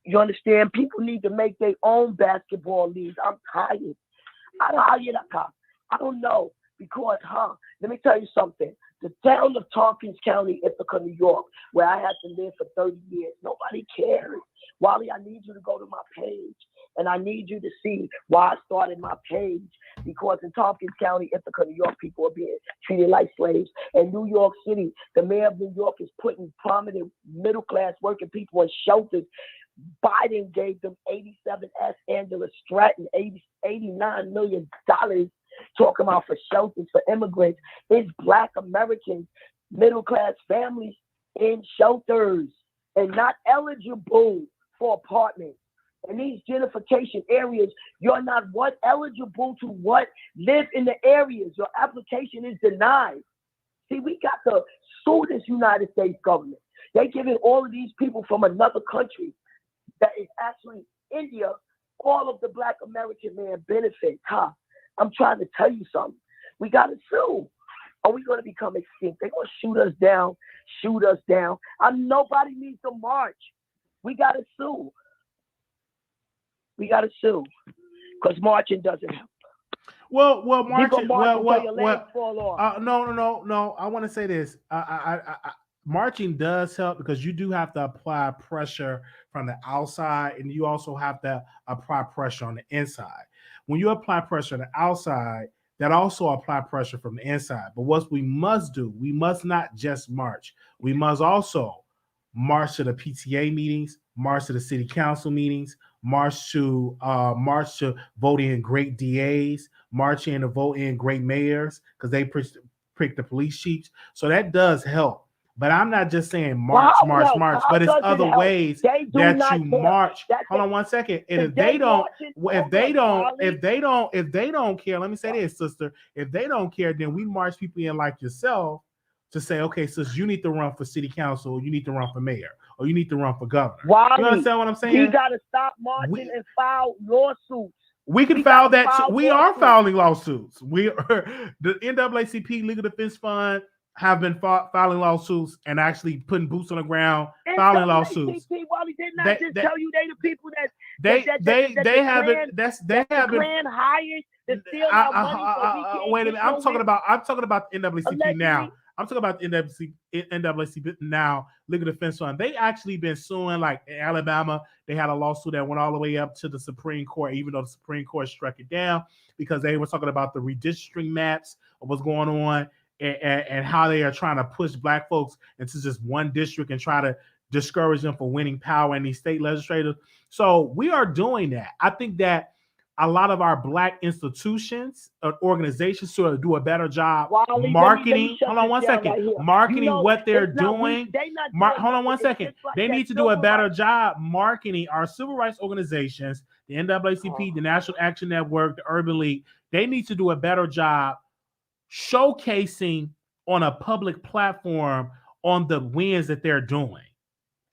You understand? People need to make their own basketball leagues. I'm tired. I don't know. Because, let me tell you something. The town of Tompkins County, Ithaca, New York, where I had to live for 30 years, nobody cares. Wally, I need you to go to my page, and I need you to see why I started my page. Because in Tompkins County, Ithaca, New York, people are being treated like slaves. In New York City, the mayor of New York is putting prominent middle-class working people in shelters. Biden gave them 87 S. Angela Stratton, $89 million. Talking about for shelters for immigrants. It's black Americans, middle-class families in shelters and not eligible for apartments. In these gentrification areas, you're not eligible to live in the areas. Your application is denied. See, we got to sue this United States government. They're giving all of these people from another country that is actually India, all of the black American man benefits. I'm trying to tell you something. We got to sue. Are we going to become extinct? They're going to shoot us down. Nobody needs to march. We got to sue. Because marching doesn't help. Well, marching. No. I want to say this. Marching does help because you do have to apply pressure from the outside, and you also have to apply pressure on the inside. When you apply pressure on the outside, that also apply pressure from the inside. But what we must do, we must not just march. We must also march to the PTA meetings, march to the city council meetings, march to vote in great DAs, march in to vote in great mayors because they pick the police chiefs. So that does help. But I'm not just saying march, but it's other ways that you march. Hold on 1 second. And if they don't care, let me say this, sister. If they don't care, then we march people in like yourself to say, okay, sis, you need to run for city council, or you need to run for mayor, or you need to run for governor. You understand what I'm saying? We got to stop marching and file lawsuits. We can file that. We are filing lawsuits. We are the NAACP Legal Defense Fund have been filing lawsuits and actually putting boots on the ground, filing lawsuits. Wally, didn't I just tell you they the people that they have been hired to steal our money? Wait a minute, I'm talking about the NAACP now. I'm talking about the NAACP now, Legal Defense Fund. They actually been suing, like in Alabama, they had a lawsuit that went all the way up to the Supreme Court, even though the Supreme Court struck it down because they were talking about the redistricting maps of what's going on and how they are trying to push black folks into just one district and try to discourage them from winning power in these state legislators. So we are doing that. I think that a lot of our Black institutions or organizations sort of do a better job Wiley, marketing. shut Hold on this one down second. right here. Marketing You know, what they're it's not doing. they not doing Hold on one nothing. It's second. just like They that need to do a civil better rights. job marketing our civil rights organizations, the NAACP, the National Action Network, the Urban League. They need to do a better job showcasing on a public platform on the wins that they're doing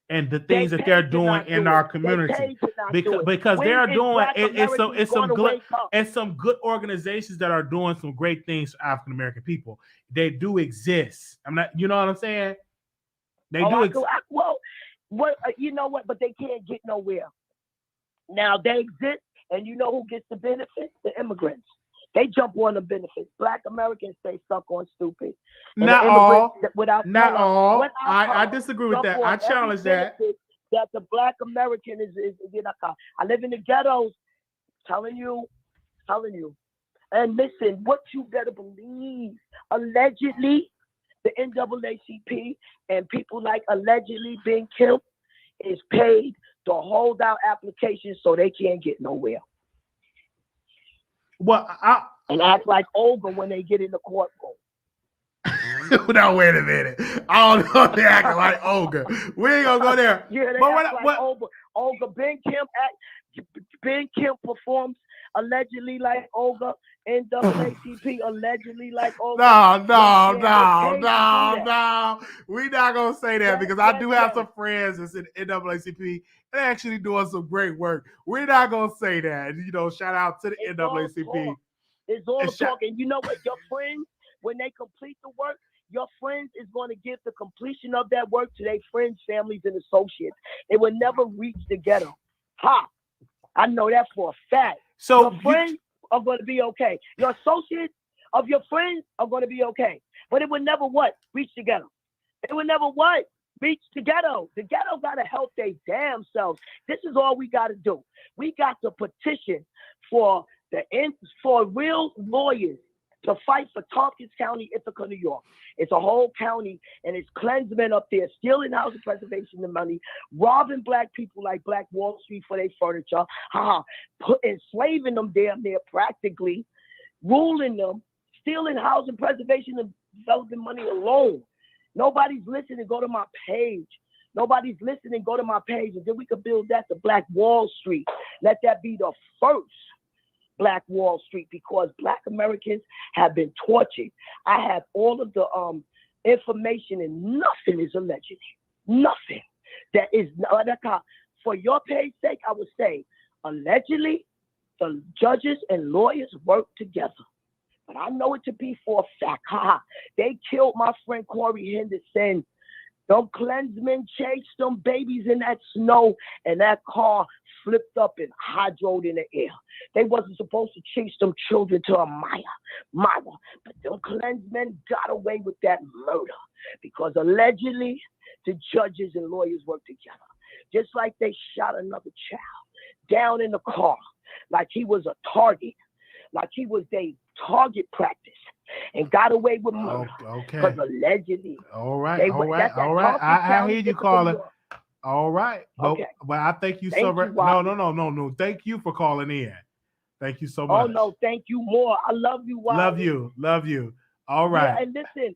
and the things that they're doing in our community, because they're doing it's some good organizations that are doing some great things for African American people. They do exist. I'm not, you know what I'm saying? They do exist. Well, you know what? But they can't get nowhere. Now they exist, and you know who gets the benefits? The immigrants. They jump on the benefits. Black Americans stay stuck on stupid. And not all. Not all. I disagree with that. I challenge that. That the Black American is I live in the ghettos. Telling you. And listen, what you better believe. Allegedly, the NAACP and people like allegedly Ben Kemp is paid to hold out applications so they can't get nowhere. Well, and act like Olga when they get in the courtroom. Now wait a minute. I don't know if they acting like Olga. We ain't gonna go there. Yeah, they act like Olga. Ben Kemp performs allegedly like Olga. NAACP allegedly like Olga. No. We not gonna say that because I do have some friends that's in NAACP. They're actually doing some great work. We're not gonna say that. You know, shout out to the NAACP. It's all talk. And you know what? Your friends, when they complete the work, your friends is going to give the completion of that work to their friends, families, and associates. They will never reach the ghetto. I know that for a fact. So your friends are going to be okay. Your associates of your friends are going to be okay. But it will never reach the ghetto. It will never reach the ghetto. The ghetto got to help their damn selves. This is all we got to do. We got to petition for real lawyers to fight for Tompkins County, Ithaca, New York. It's a whole county, and it's Klansmen up there stealing housing preservation and money, robbing Black people like Black Wall Street for their furniture, enslaving them damn near practically, ruling them, stealing housing preservation and development money alone. Nobody's listening. Go to my page. Nobody's listening. Go to my page, and then we could build that to Black Wall Street. Let that be the first Black Wall Street, because Black Americans have been tortured. I have all of the information, and nothing is alleged. Nothing. That is for your page sake. I would say allegedly the judges and lawyers work together, but I know it to be for a fact. They killed my friend Corey Henderson. Them Klansmen chased them babies in that snow, and that car flipped up and hydroed in the air. They wasn't supposed to chase them children to a mother, but them Klansmen got away with that murder because allegedly the judges and lawyers worked together. Just like they shot another child down in the car, like he was a target, like he was a target practice, and got away with murder. Okay. Because allegedly. All right. I hear you, caller. All right. Okay. Well, I thank you so much. No. Thank you for calling in. Thank you so much. Oh, no. Thank you more. I love you, Wiley. Love you. All right. Yeah, and listen,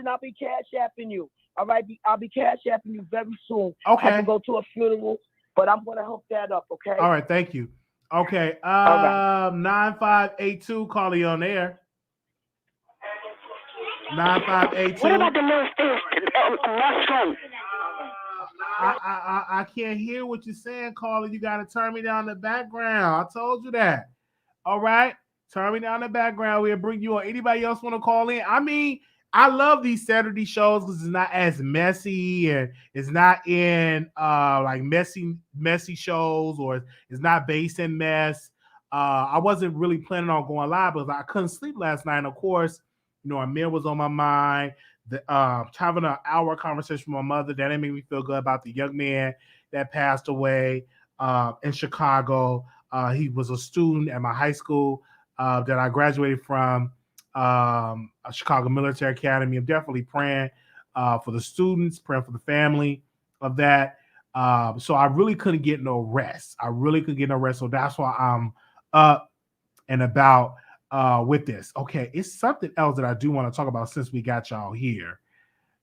I'll be cash apping you. All right. I'll be cash apping you very soon. Okay. I have to go to a funeral, but I'm going to hook that up. Okay. All right. Thank you. Okay. All right. 9582, calling you on air. 9582. What about the mushroom? I can't hear what you're saying, caller. You got to turn me down the background. I told you that. All right. Turn me down the background. We'll bring you on. Anybody else want to call in? I mean, I love these Saturday shows because it's not as messy and it's not in like messy shows, or it's not based in mess. I wasn't really planning on going live because I couldn't sleep last night. And of course, you know, Amir was on my mind. Having an hour conversation with my mother, that didn't make me feel good about the young man that passed away in Chicago. He was a student at my high school that I graduated from, Chicago Military Academy. I'm definitely praying for the students, praying for the family of that. So I really couldn't get no rest. So that's why I'm up and about with this. Okay, it's something else that I do want to talk about since we got y'all here.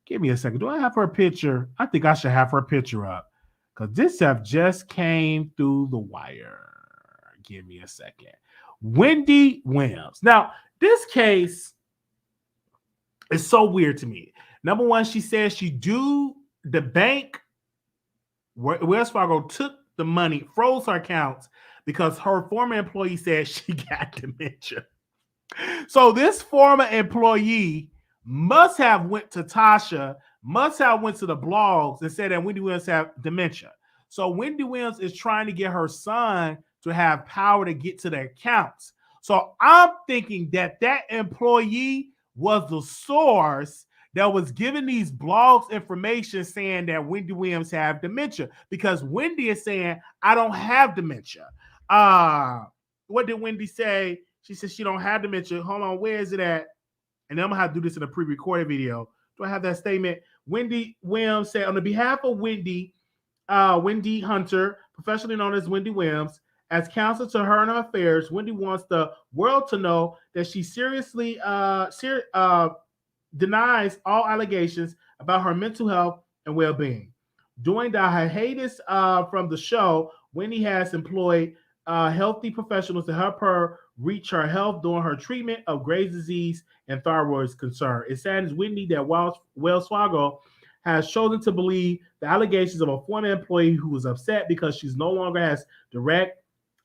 Give me a second. Do I have her picture? I think I should have her picture up because this stuff just came through the wire. Give me a second. Wendy Williams. Now, this case is so weird to me. Number one, she says the bank, Wells Fargo took the money, froze her accounts because her former employee said she got dementia. So this former employee must have went to Tasha, must have went to the blogs and said that Wendy Williams have dementia. So Wendy Williams is trying to get her son to have power to get to the accounts. So I'm thinking that employee was the source that was giving these blogs information saying that Wendy Williams have dementia, because Wendy is saying, I don't have dementia. What did Wendy say? She said she don't have dementia. Hold on, where is it at? And then I'm gonna have to do this in a pre-recorded video. Do I have that statement? Wendy Williams said, on the behalf of Wendy Hunter, professionally known as Wendy Williams, as counsel to her and her affairs, Wendy wants the world to know that she seriously denies all allegations about her mental health and well-being. During the hiatus from the show, Wendy has employed healthy professionals to help her reach her health during her treatment of Graves' disease and thyroid concern. It saddens Wendy that Wells Fargo has chosen to believe the allegations of a former employee who was upset because she's no longer has direct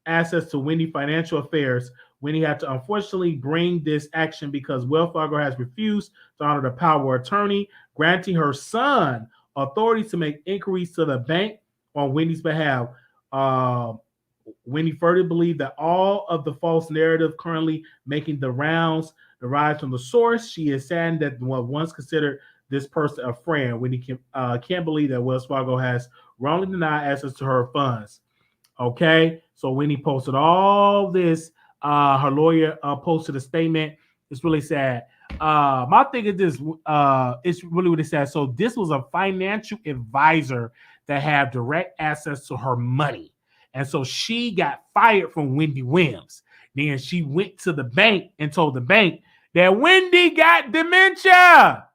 access to Wendy financial affairs. Wendy had to unfortunately bring this action because Wells Fargo has refused to honor the power of attorney, granting her son authority to make inquiries to the bank on Wendy's behalf. Wendy further believed that all of the false narrative currently making the rounds derives from the source. She is saddened that once considered this person a friend. Wendy can't believe that Wells Fargo has wrongly denied access to her funds. Okay, so Wendy posted all this. Her lawyer posted a statement. It's really sad. My thing is this. It's really, really sad. So this was a financial advisor that had direct access to her money. And so she got fired from Wendy Williams. Then she went to the bank and told the bank that Wendy got dementia.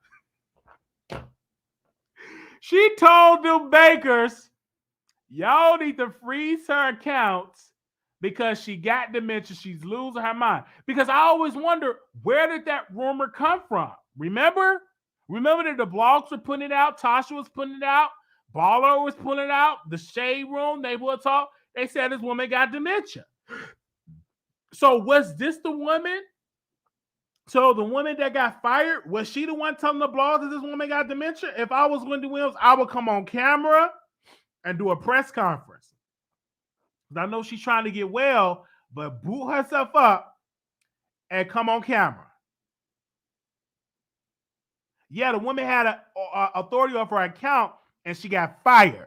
She told the bankers, y'all need to freeze her accounts because she got dementia. She's losing her mind. Because I always wonder, where did that rumor come from? Remember that the blogs were putting it out. Tasha was putting it out. Baller was putting it out. The Shade Room, Neighborhood Talk. They said this woman got dementia. So was this the woman? So the woman that got fired, was she the one telling the blog that this woman got dementia? If I was Wendy Williams, I would come on camera and do a press conference. I know she's trying to get well, but boot herself up and come on camera. Yeah, the woman had a authority over her account and she got fired.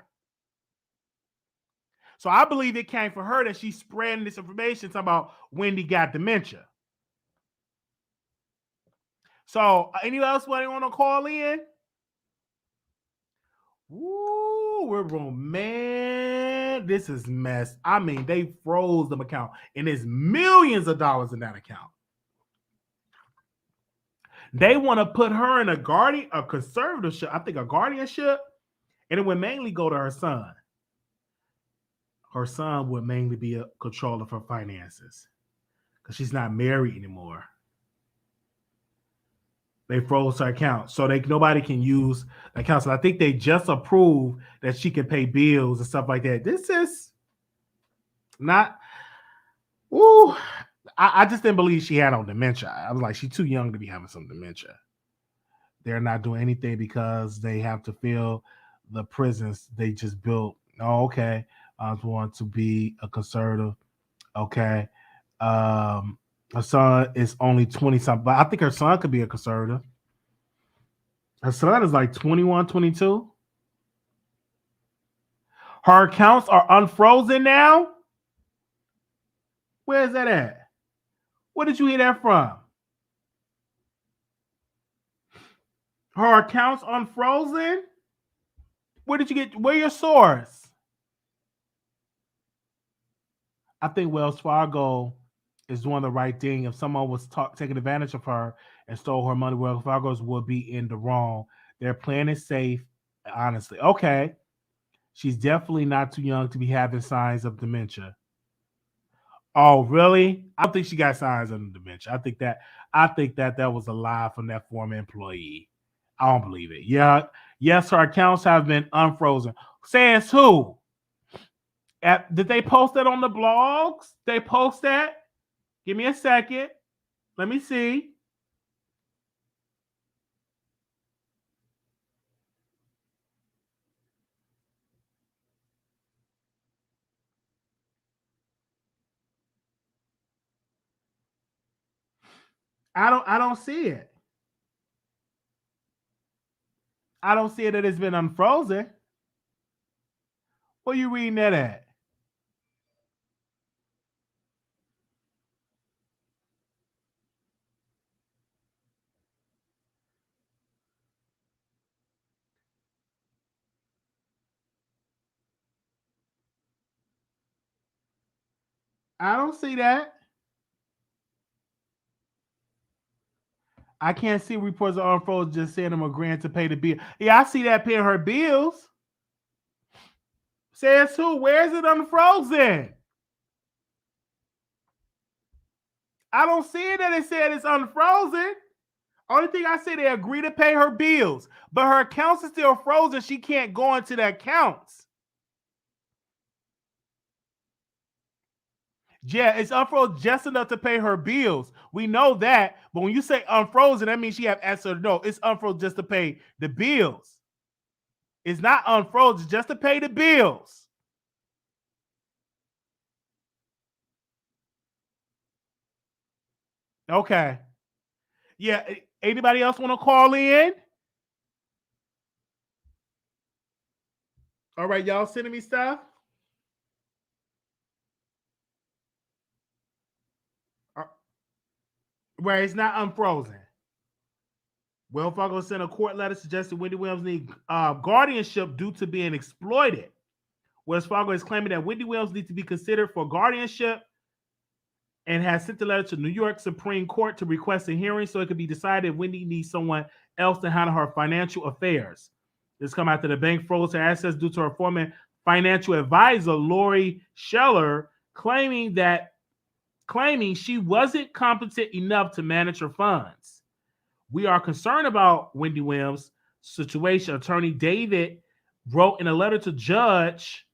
So I believe it came from her that she's spreading this information talking about Wendy got dementia. So anyone else want to call in? Ooh, we're wrong, man. This is mess. I mean, they froze the account and there's millions of dollars in that account. They want to put her in a conservatorship, I think a guardianship, and it would mainly go to her son. Her son would mainly be a controller for finances because she's not married anymore. They froze her account, so nobody can use the account. So I think they just approved that she can pay bills and stuff like that. This is not. Ooh, I just didn't believe she had on dementia. I was like, she's too young to be having some dementia. They're not doing anything because they have to fill the prisons they just built. Oh, okay. I want to be a conservative. Okay. Her son is only 20-something, but I think her son could be a conservative. Her son is like 21, 22. Her accounts are unfrozen now. Where is that at? Where did you hear that from? Her accounts unfrozen? Where did you get? Where your source? I think Wells Fargo is doing the right thing. If someone was taking advantage of her and stole her money, Wells Fargo's would be in the wrong. Their plan is safe, honestly. Okay. She's definitely not too young to be having signs of dementia. Oh, really? I don't think she got signs of dementia. I think that was a lie from that former employee. I don't believe it. Yeah. Yes, her accounts have been unfrozen. Says who? Did they post that on the blogs? They post that? Give me a second. Let me see. I don't see it. I don't see it that it's been unfrozen. Where you reading that at? I don't see that. I can't see reports of unfrozen just saying I'm agreeing to pay the bill. Yeah, I see that paying her bills. Says who? Where is it unfrozen? I don't see it that it said it's unfrozen. Only thing I say, they agree to pay her bills, but her accounts are still frozen. She can't go into the accounts. Yeah, it's unfrozen just enough to pay her bills. We know that, but when you say unfrozen, that means she have answered no. It's unfrozen just to pay the bills. It's not unfrozen just to pay the bills. Okay. Yeah. Anybody else want to call in? All right, y'all sending me stuff? Where it's not unfrozen. Wells Fargo sent a court letter suggesting Wendy Williams need guardianship due to being exploited. Wells Fargo is claiming that Wendy Williams needs to be considered for guardianship and has sent the letter to New York Supreme Court to request a hearing so it could be decided if Wendy needs someone else to handle her financial affairs. This come after the bank froze her assets due to her former financial advisor, Lori Scheller, claiming she wasn't competent enough to manage her funds. We are concerned about Wendy Williams' situation. Attorney David wrote in a letter to Judge,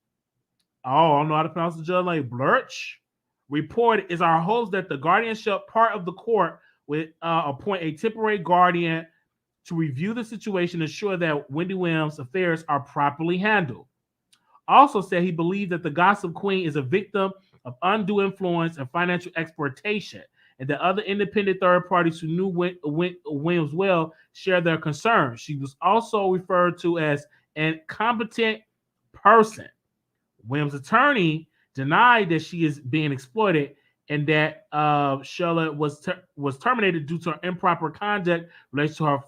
I don't know how to pronounce the judge name, Blurch, report is our hopes that the guardianship part of the court would appoint a temporary guardian to review the situation and ensure that Wendy Williams' affairs are properly handled. Also said he believed that the gossip queen is a victim of undue influence and financial exploitation, and that other independent third parties who knew Williams well share their concerns. She was also referred to as an incompetent person. Williams' attorney denied that she is being exploited and that Scheller was terminated due to her improper conduct related to her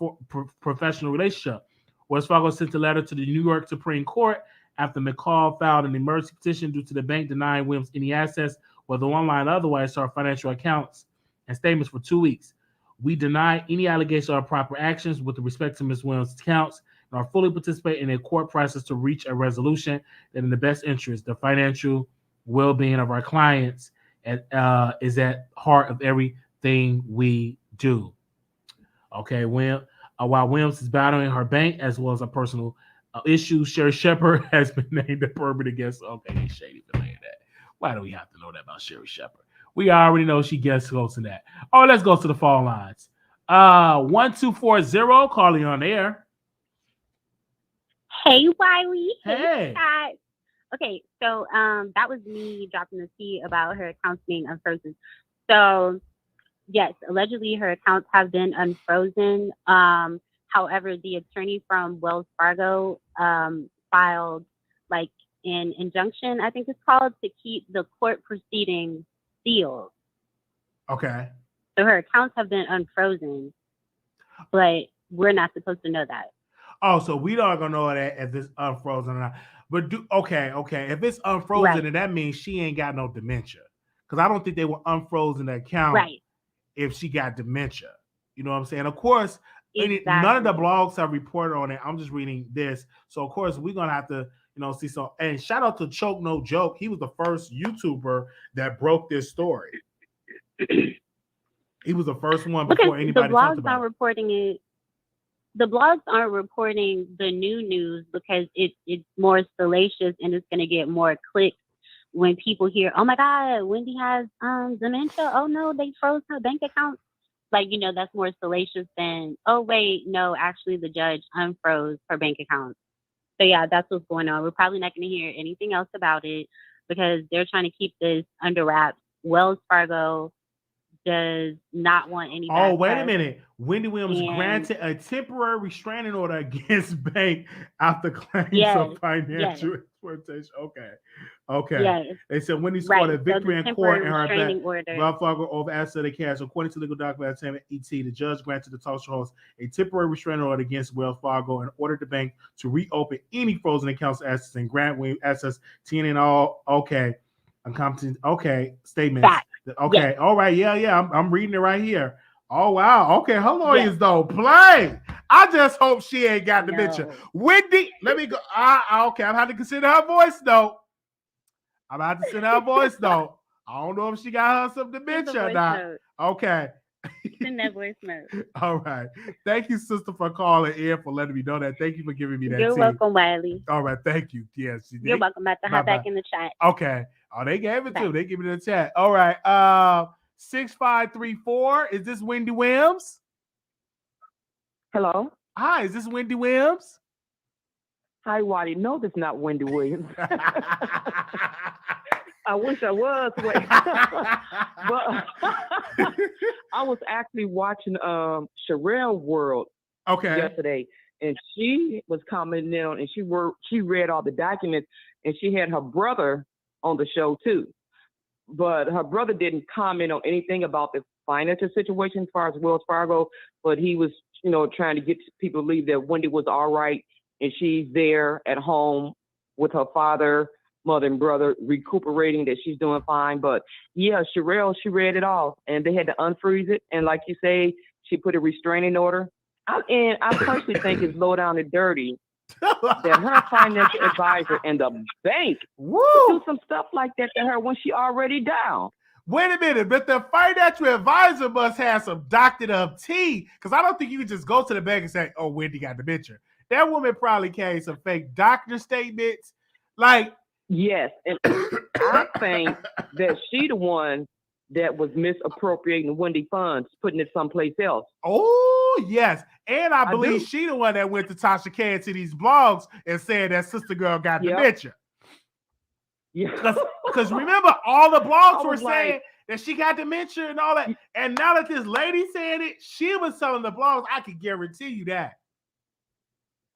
professional relationship. Wells Fargo sent a letter to the New York Supreme Court after McCall filed an emergency petition due to the bank denying Williams any access, whether online or otherwise, to her financial accounts and statements for 2 weeks. We deny any allegation of proper actions with respect to Ms. Williams' accounts and are fully participate in a court process to reach a resolution that in the best interest, the financial well-being of our clients is at heart of everything we do. Okay, while Williams is battling her bank as well as a personal issue, Sherry Shepard has been named a permanent guest. Okay, he's shady for saying that. Why do we have to know that about Sherry Shepard? We already know she guest hosts in that. Oh, let's go to the phone lines. 1240, calling on air. Hey, Wiley. Hey. Scott. Okay, so that was me dropping the tea about her accounts being unfrozen. So, yes, allegedly her accounts have been unfrozen. However, the attorney from Wells Fargo filed like an injunction, I think it's called, to keep the court proceedings sealed. Okay. So her accounts have been unfrozen, but we're not supposed to know that. Oh, so we don't gonna know that if it's unfrozen or not. But okay. If it's unfrozen, Right. then that means she ain't got no dementia. Because I don't think they will unfrozen the account Right. if she got dementia. You know what I'm saying? Of course, none of the Exactly. blogs have reported on it. I'm just reading this. So of course we're gonna have to, see. So and shout out to Choke No Joke. He was the first YouTuber that broke this story. He was the first one before Because anybody the talked blogs about aren't reporting it. The blogs aren't reporting the new news because it's more salacious and it's going to get more clicks when people hear, oh my God, Wendy has dementia. Oh no, they froze her bank account. Like, that's more salacious than, oh wait, no, actually the judge unfroze her bank account. So yeah, that's what's going on. We're probably not going to hear anything else about it because they're trying to keep this under wraps. Wells Fargo does not want any Oh, wait a backlash. minute. Wendy Williams granted a temporary restraining order against bank after claims of financial exploitation. Okay. Yes. They said Wendy scored a victory in court in her restraining order. Wells Fargo over asset of cash. According to legal documents, ET, the judge granted the talk show host a temporary restraining order against Wells Fargo and ordered the bank to reopen any frozen accounts, assets, and grant Williams assets, TN and all. Okay. Statements. Fact. Okay. Yes. All right. Yeah. I'm reading it right here. Oh wow. Okay. Her lawyers don't play. I just hope she ain't got dementia. No. Wendy, let me go. Okay. I'm having to consider her voice though. I don't know if she got her some dementia or not. Note. Okay. Send that voice note. All right. Thank you, sister, for calling in, for letting me know that. Thank you for giving me that. You're welcome, Wiley. All right. Thank you. Yes. You're welcome. About to hop back in the chat. Okay. Oh, they gave it to. They gave me the chat. All right. 6534. Is this Wendy Williams? Hello. Hi, is this Wendy Williams? Hi, Waddy. No, that's not Wendy Williams. I wish I was. But I was actually watching Sherelle World yesterday, and she was commenting on, and she read all the documents, and she had her brother on the show too. But her brother didn't comment on anything about the financial situation as far as Wells Fargo, but he was, trying to get people to believe that Wendy was all right and she's there at home with her father, mother, and brother, recuperating, that she's doing fine. But yeah, Sherelle, she read it all, and they had to unfreeze it. And like you say, she put a restraining order. I personally think it's low down and dirty that her financial advisor and the bank do some stuff like that to her when she already down. Wait a minute, but the financial advisor must have some doctored up tea, because I don't think you can just go to the bank and say, oh, Wendy got dementia. That woman probably carried some fake doctor statements. Like, yes, and I think that she the one that was misappropriating Wendy funds, putting it someplace else. Oh, yes. And I believe she the one that went to Tasha K to these blogs and said that sister girl got dementia. Yeah. Because remember, all the blogs were saying that she got dementia and all that. And now that this lady said it, she was telling the blogs, I can guarantee you that.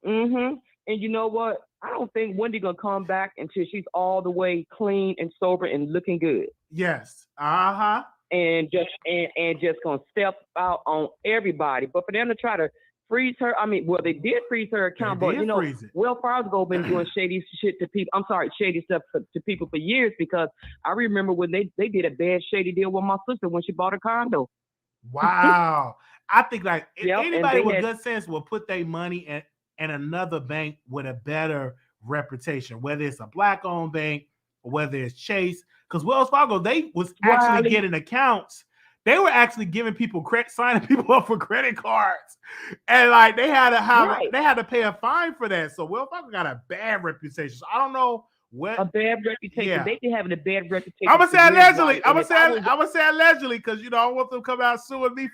Mm-hmm. And you know what? I don't think Wendy gonna come back until she's all the way clean and sober and looking good. Yes. Uh-huh. And just gonna step out on everybody. But for them to try to freeze her, they did freeze her account, but Wells Fargo been doing shady shit to people. Shady stuff to people for years, because I remember when they did a bad shady deal with my sister when she bought a condo. Wow. I think anybody with good sense will put their money in another bank with a better reputation, whether it's a black-owned bank or whether it's Chase. Because Wells Fargo, they was actually getting accounts. They were actually giving people signing people up for credit cards, and they had to pay a fine for that. So Wells Fargo got a bad reputation. So I don't know what a bad reputation. Yeah. They be having a bad reputation. I'm gonna say allegedly. I'm gonna say allegedly because I don't want them to come out suing me,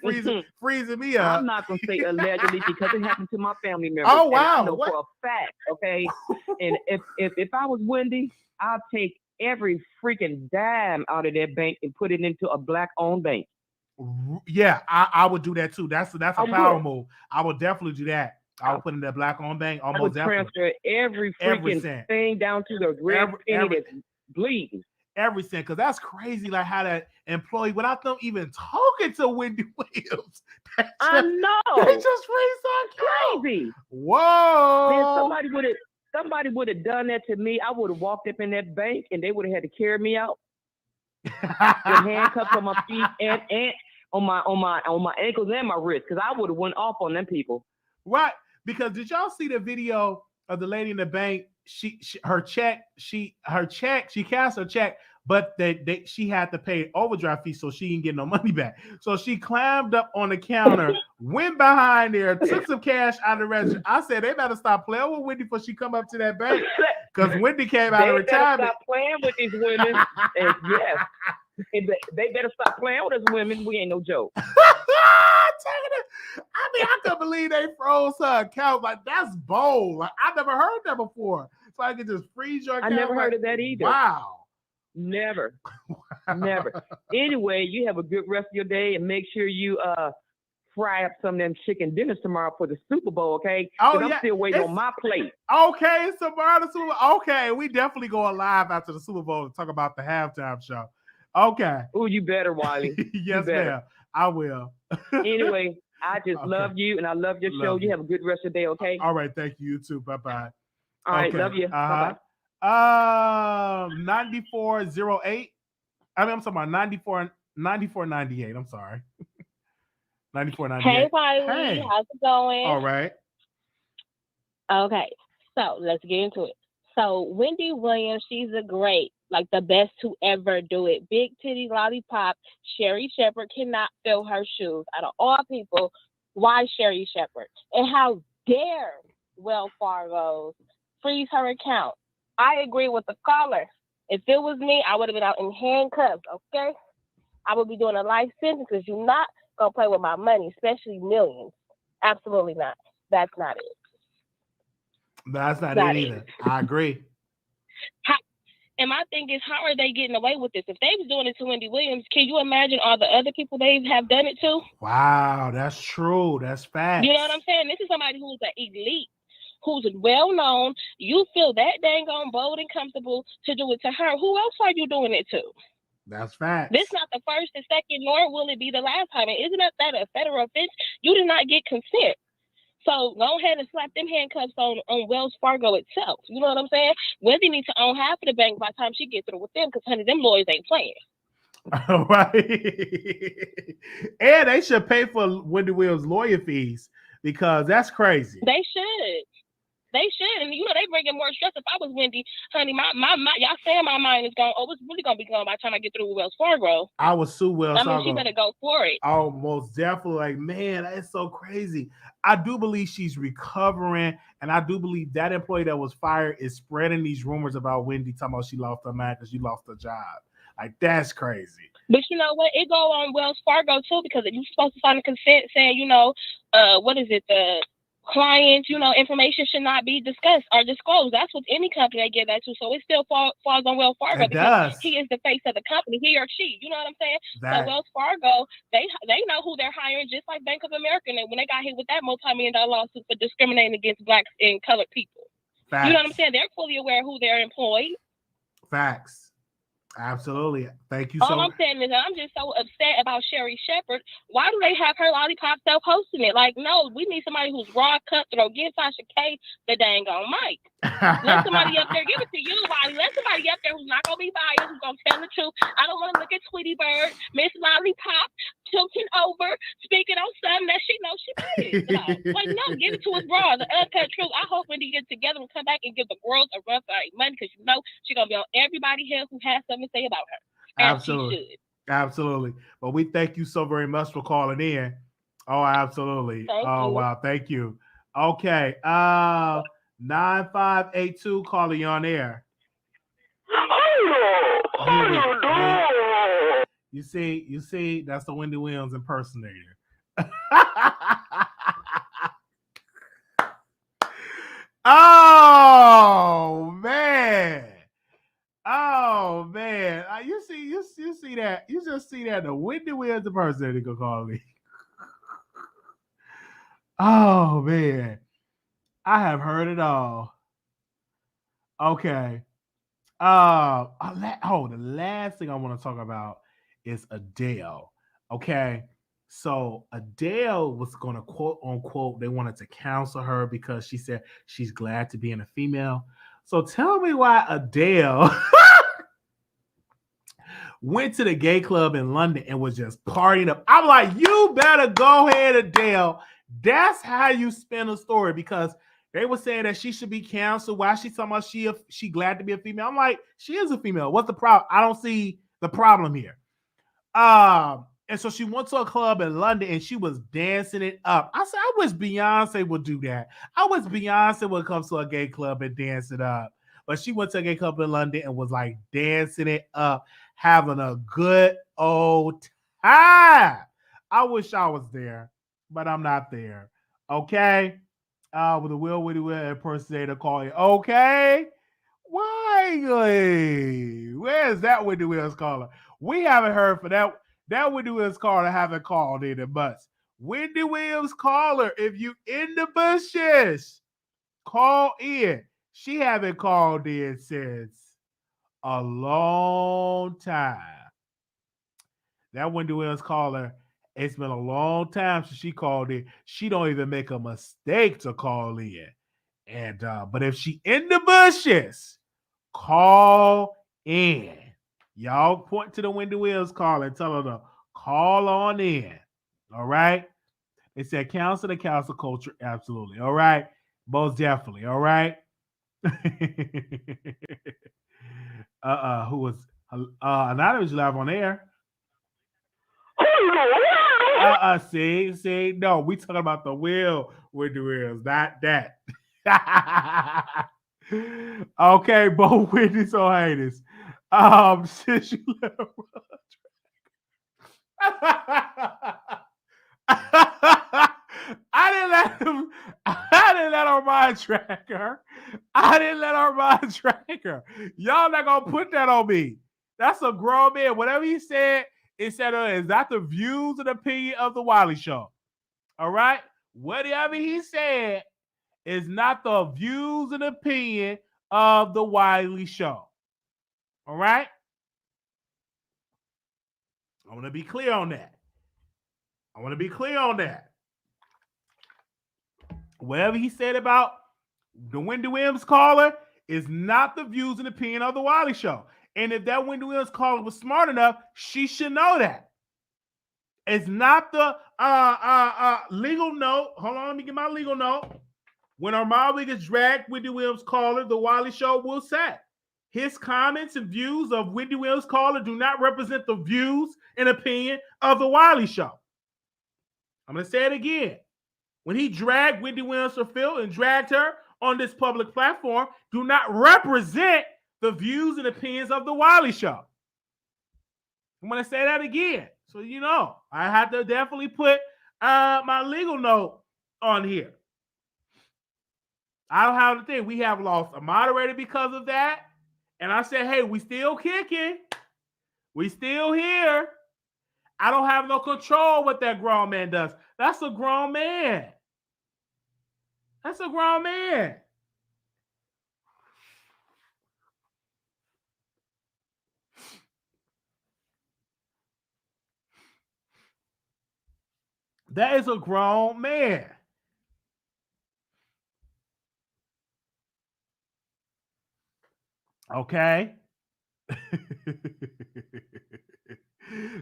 freezing me up. I'm not gonna say allegedly because it happened to my family members. Oh wow! I know for a fact. Okay, and if I was Wendy, I'd take every freaking dime out of that bank and put it into a black-owned bank. Yeah, I would do that too. That's a power move. I would definitely do that. I would put in that black-owned bank. I would transfer every freaking thing down to the red penny that's bleeding. Every cent, because that's crazy. Like how that employee, without them even talking to Wendy Williams, I know. They just raised our account. Crazy. Whoa. Man, somebody would have done that to me. I would have walked up in that bank and they would have had to carry me out with handcuffs on my feet and on my ankles and my wrists, because I would have went off on them people. Right. Because did y'all see the video of the lady in the bank? She cashed her check, but she had to pay overdraft fee, so she didn't get no money back. So she climbed up on the counter, went behind there, took some cash out of the register. I said they better stop playing with Wendy before she come up to that bank, because Wendy came out of retirement. They better stop playing with these women. And yes, they better stop playing with us women. We ain't no joke. I mean, I couldn't believe they froze her account. Like, that's bold. Like, I never heard that before. So I could just freeze your account. I never heard of that either. Wow. Never. Never. Anyway, you have a good rest of your day, and make sure you fry up some of them chicken dinners tomorrow for the Super Bowl, okay? Oh, yeah. I'm still waiting on my plate. Okay, it's tomorrow the Super Bowl. Okay, we definitely going live after the Super Bowl to talk about the halftime show. Okay. Oh, you better, Wiley. Yes, ma'am. I will. Anyway, I just love you, and I love your show. You have a good rest of the day, okay? All right, thank you. You too. Bye-bye. All right, love you. Bye-bye. 9408. I mean, I'm talking about 9498. I'm sorry. 9498. Hey, Wiley. Hey. How's it going? All right. Okay, so let's get into it. So Wendy Williams, she's a great, like the best to ever do it. Big titty lollipop. Sherry Shepherd cannot fill her shoes. Out of all people, why Sherry Shepherd? And how dare Wells Fargo freeze her account? I agree with the caller. If it was me, I would have been out in handcuffs, okay? I would be doing a life sentence because you're not going to play with my money, especially millions. Absolutely not. That's not it. That's not it either. I agree. And my thing is, how are they getting away with this? If they was doing it to Wendy Williams, can you imagine all the other people they have done it to? Wow, that's true. That's fact. You know what I'm saying? This is somebody who's an elite, who's well known. You feel that dang on bold and comfortable to do it to her. Who else are you doing it to? That's fact. This not the first and second, nor will it be the last time. And isn't that a federal offense? You did not get consent. So go ahead and slap them handcuffs on Wells Fargo itself. You know what I'm saying? Wendy needs to own half of the bank by the time she gets through with them, because honey, them lawyers ain't playing. All right. And they should pay for Wendy Williams' lawyer fees, because that's crazy. They should. They should. And you know, they bring in more stress. If I was Wendy, honey, my y'all saying my mind is gone. Oh, it's really gonna be gone by the time I get through with Wells Fargo. I would sue Wells Fargo. I mean, she better go for it. Oh, most definitely. Like, man, that's so crazy. I do believe she's recovering, and I do believe that employee that was fired is spreading these rumors about Wendy talking about she lost her mind because she lost her job. Like, that's crazy. But you know what? It go on Wells Fargo too, because you're supposed to sign a consent saying, you know, what is it? The client, you know, information should not be discussed or disclosed. That's what any company they give that to. So it still falls on Wells Fargo, because he is the face of the company, he or she. You know what I'm saying? So Wells Fargo, they know who they're hiring, just like Bank of America. And when they got hit with that multi-million-dollar lawsuit for discriminating against blacks and colored people. Facts. You know what I'm saying? They're fully aware of who they're employed. Facts. Absolutely. Thank you so much. All I'm saying is I'm just so upset about Sherry Shepherd. Why do they have her lollipop self-hosting it? Like, no, we need somebody who's raw, cutthroat. Give Sasha K the dang on mic. Let somebody up there, give it to you, Wiley. Let somebody up there who's not going to be biased, who's going to tell the truth. I don't want to look at Tweety Bird, Miss Lollipop, tilting over, speaking on something that she knows she is. Like, no, give it to us raw, the uncut truth. I hope when they get together and come back and give the girls a run for their money, because you know she's going to be on everybody here who has something to say about her. Absolutely. Absolutely. But we thank you so very much for calling in. Oh, absolutely. Thank you. Wow. Thank you. Okay. 9582, caller, you on air. You see, that's the Wendy Williams impersonator. Oh man. Oh man. You see that. You just see that the Wendy Williams impersonator go call me. Oh man. I have heard it all. Okay. The last thing I want to talk about is Adele. Okay. So Adele was going to quote unquote, they wanted to counsel her because she said she's glad to be in a female. So tell me why Adele went to the gay club in London and was just partying up. I'm like, you better go ahead, Adele. That's how you spin a story, because they were saying that she should be canceled. Why she talking about she glad to be a female? I'm like, she is a female. What's the problem? I don't see the problem here. And so she went to a club in London and she was dancing it up. I said, I wish Beyonce would do that. I wish Beyonce would come to a gay club and dance it up. But she went to a gay club in London and was like dancing it up, having a good old time. I wish I was there, but I'm not there. Okay? With a Wendy Williams impersonator calling. Okay? Wiley. Where's that Wendy Williams caller? We haven't heard for that. That Wendy Williams caller haven't called in a months. Wendy Williams caller, if you in the bushes, call in. She haven't called in since a long time. That Wendy Williams caller, it's been a long time since she called in. She don't even make a mistake to call in. And but if she in the bushes, call in. Y'all point to the Wendy Williams caller and tell her to call on in. All right? They said cancel the cancel culture. Absolutely. All right? Most definitely. All right? Who was Anonymous live on air? See, no, we talking about the will with the wheels, not that. Okay, both Wendy's so haters. Since you let her I didn't let her mind track her. I didn't let her mind track her. Y'all not gonna put that on me. That's a grown man. Whatever he said, it said is not the views and opinion of the Wiley Show. All right? Whatever he said is not the views and opinion of the Wiley Show. All right? I want to be clear on that. Whatever he said about the Wendy Williams caller is not the views and opinion of the Wiley Show. And if that Wendy Williams caller was smart enough, she should know that. It's not the legal note. Hold on, let me get my legal note. When Armand gets dragged, Wendy Williams caller, the Wiley Show will say his comments and views of Wendy Williams caller do not represent the views and opinion of the Wiley Show. I'm going to say it again. When he dragged Wendy Williams for Phil and dragged her on this public platform, do not represent the views and opinions of the Wiley Show. I'm going to say that again. So you know, I have to definitely put my legal note on here. I don't have to think. We have lost a moderator because of that. And I said, hey, we still kicking. We still here. I don't have no control what that grown man does. That's a grown man. That's a grown man. That is a grown man. Okay.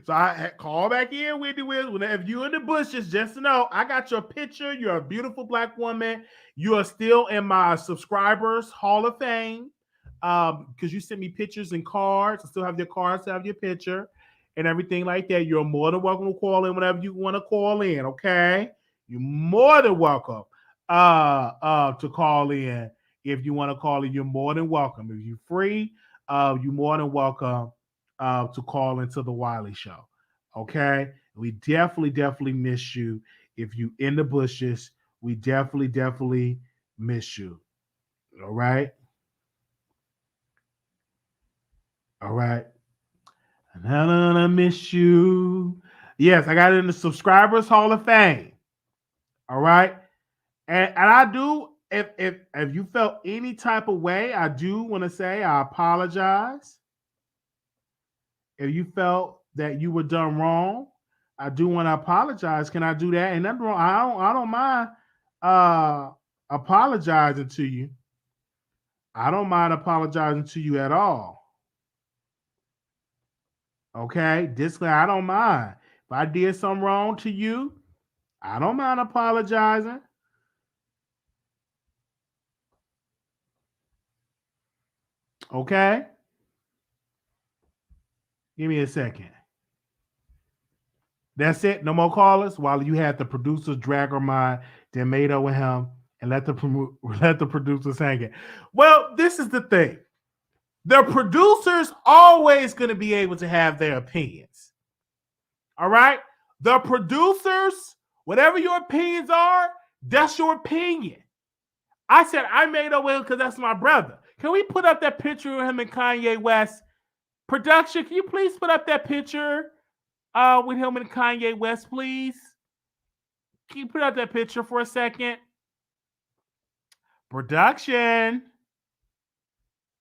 So I call back in, Wendy Williams. If you're in the bushes, just to know, I got your picture. You're a beautiful black woman. You are still in my subscribers Hall of Fame because you sent me pictures and cards. I still have your cards, I have your picture and everything like that. You're more than welcome to call in whenever you want to call in, okay? You're more than welcome to call in. If you want to call in, you're more than welcome. If you're free, you're more than welcome to call into the Wiley Show. Okay? We definitely miss you. If you in the bushes, we definitely miss you. All right? All right. And I'm gonna miss you. Yes, I got it in the Subscribers Hall of Fame. All right. And I do, if you felt any type of way, I do want to say I apologize. If you felt that you were done wrong, I do want to apologize. Can I do that? And nothing wrong. I don't mind apologizing to you. I don't mind apologizing to you at all. Okay? Disclaimer, I don't mind. If I did something wrong to you, I don't mind apologizing. Okay? Give me a second. That's it. No more callers. While you had the producers drag her mind, then made up with him, and let the producers hang it. Well, this is the thing. The producers always going to be able to have their opinions. All right? The producers, whatever your opinions are, that's your opinion. I said I made up with him because that's my brother. Can we put up that picture of him and Kanye West? Production, can you please put up that picture with him and Kanye West, please? Can you put up that picture for a second? Production.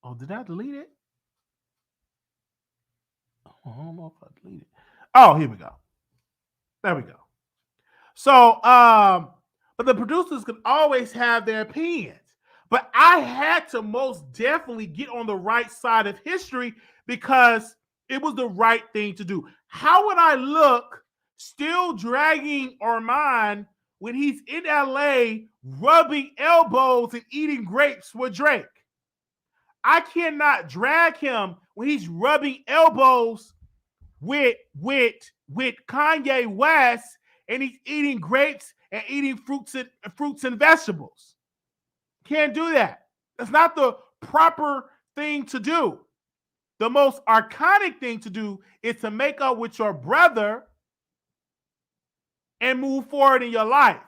Oh, did I delete it? Oh, I don't know if I deleted it. Oh, here we go. There we go. So, but the producers can always have their opinions. But I had to most definitely get on the right side of history because it was the right thing to do. How would I look still dragging Armand when he's in LA rubbing elbows and eating grapes with Drake? I cannot drag him when he's rubbing elbows with Kanye West and he's eating grapes and eating fruits and vegetables. Can't do that. That's not the proper thing to do. The most archonic thing to do is to make up with your brother and move forward in your life.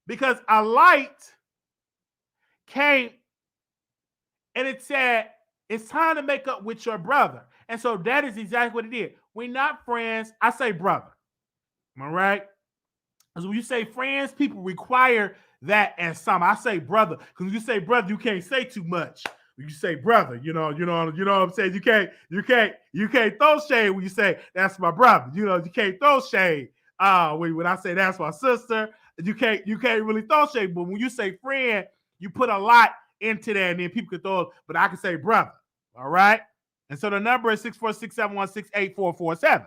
Because a light came and it said, it's time to make up with your brother. And so that is exactly what it did. We're not friends. I say brother. Am I right? Because when you say friends, people require that as some. I say brother. Because when you say brother, you can't say too much. When you say brother, you know what I'm saying? You can't throw shade when you say that's my brother. You can't throw shade. When I say that's my sister, you can't really throw shade. But when you say friend, you put a lot into that, and then people can throw it, but I can say brother. All right. And so the number is 646-716-8447.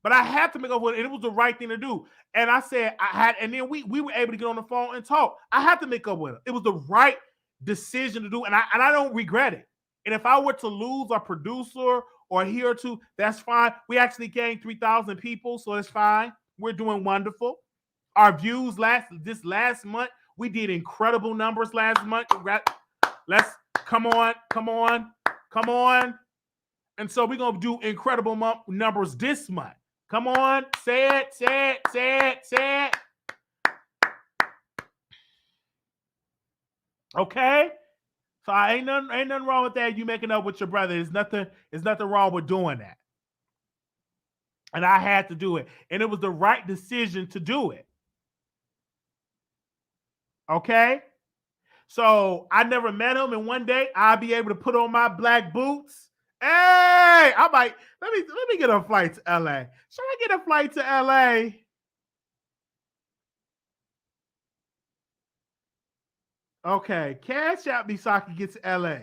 But I had to make up with it, and it was the right thing to do. And I said and then we were able to get on the phone and talk. I had to make up with it. It was the right decision to do, and I don't regret it. And if I were to lose a producer or a year or two, that's fine. We actually gained 3,000 people, so that's fine. We're doing wonderful. Our views this last month, we did incredible numbers last month. Let's come on. And so we're gonna do incredible numbers this month. Come on, say it. Okay? So ain't nothing wrong with that. You making up with your brother. There's nothing wrong with doing that. And I had to do it. And it was the right decision to do it. Okay? So I never met him, and one day I'll be able to put on my black boots. Hey, I might let me get a flight to LA. Should I get a flight to LA? Okay, cash out me so I can get to LA.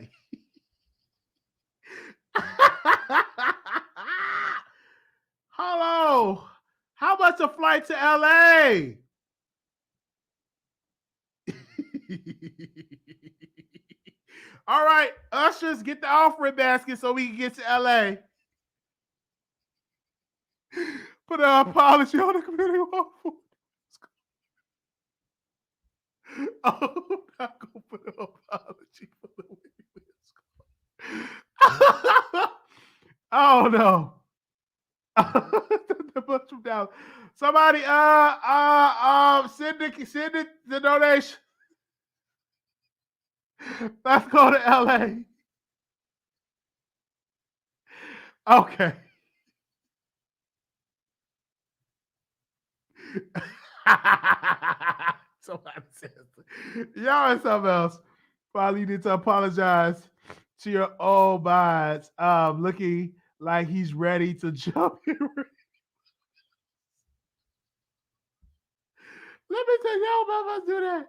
Hello. How much a flight to LA? All right, ushers, get the offering basket so we can get to LA. Put an apology on the community waffle. Oh, I'm not gonna put an apology for the Oh no. The bunch from down. Somebody send the donation. Let's go to LA. Okay. Somebody says, y'all and something else. Probably need to apologize to your old minds. Looking like he's ready to jump in. Let me tell y'all about to do that.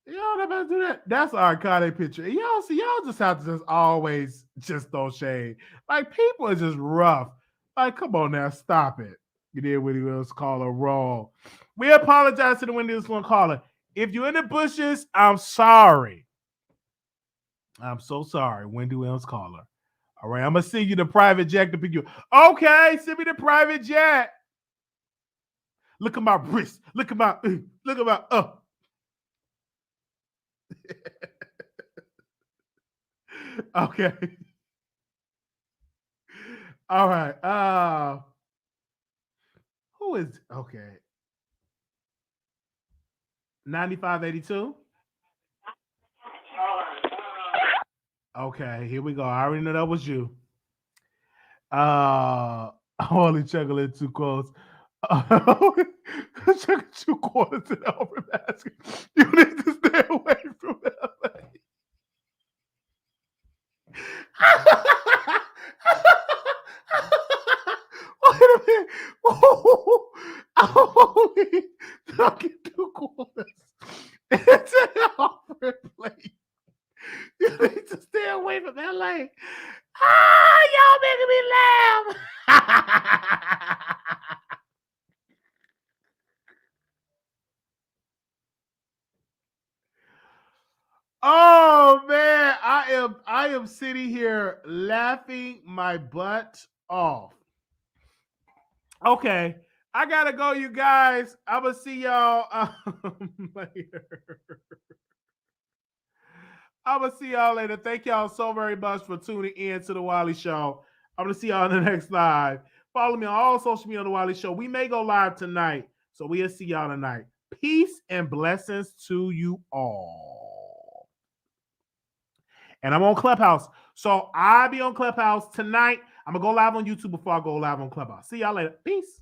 Y'all about to do that. That's our iconic picture. And y'all see, y'all just have to just always just throw shade. Like, people are just rough. Like, come on now, stop it. You did Wendy Williams caller wrong. We apologize to the Wendy Williams caller. If you're in the bushes, I'm sorry. I'm so sorry, Wendy Williams caller. All right, I'm gonna send you the private jet to pick you. Okay, send me the private jet. Look at my wrist. Look at my. Okay. All right. Who is okay? 9582. Okay, here we go. I already know that was you. I'm only chuckling too close. Chuckling 2 quarters in the open basket. You need to stay away from LA. Wait a minute. I'm only chucking 2 quarters into the open plate. You need to stay away from LA. Y'all making me laugh. Oh man, I am sitting here laughing my butt off. Okay, I gotta go, you guys. I'm gonna see y'all later. I'm gonna see y'all later. Thank y'all so very much for tuning in to the Wiley Show. I'm gonna see y'all in the next live. Follow me on all social media on the Wiley Show. We may go live tonight, so we'll see y'all tonight. Peace and blessings to you all. And I'm on Clubhouse, so I'll be on Clubhouse tonight. I'm gonna go live on YouTube before I go live on Clubhouse. See y'all later. Peace.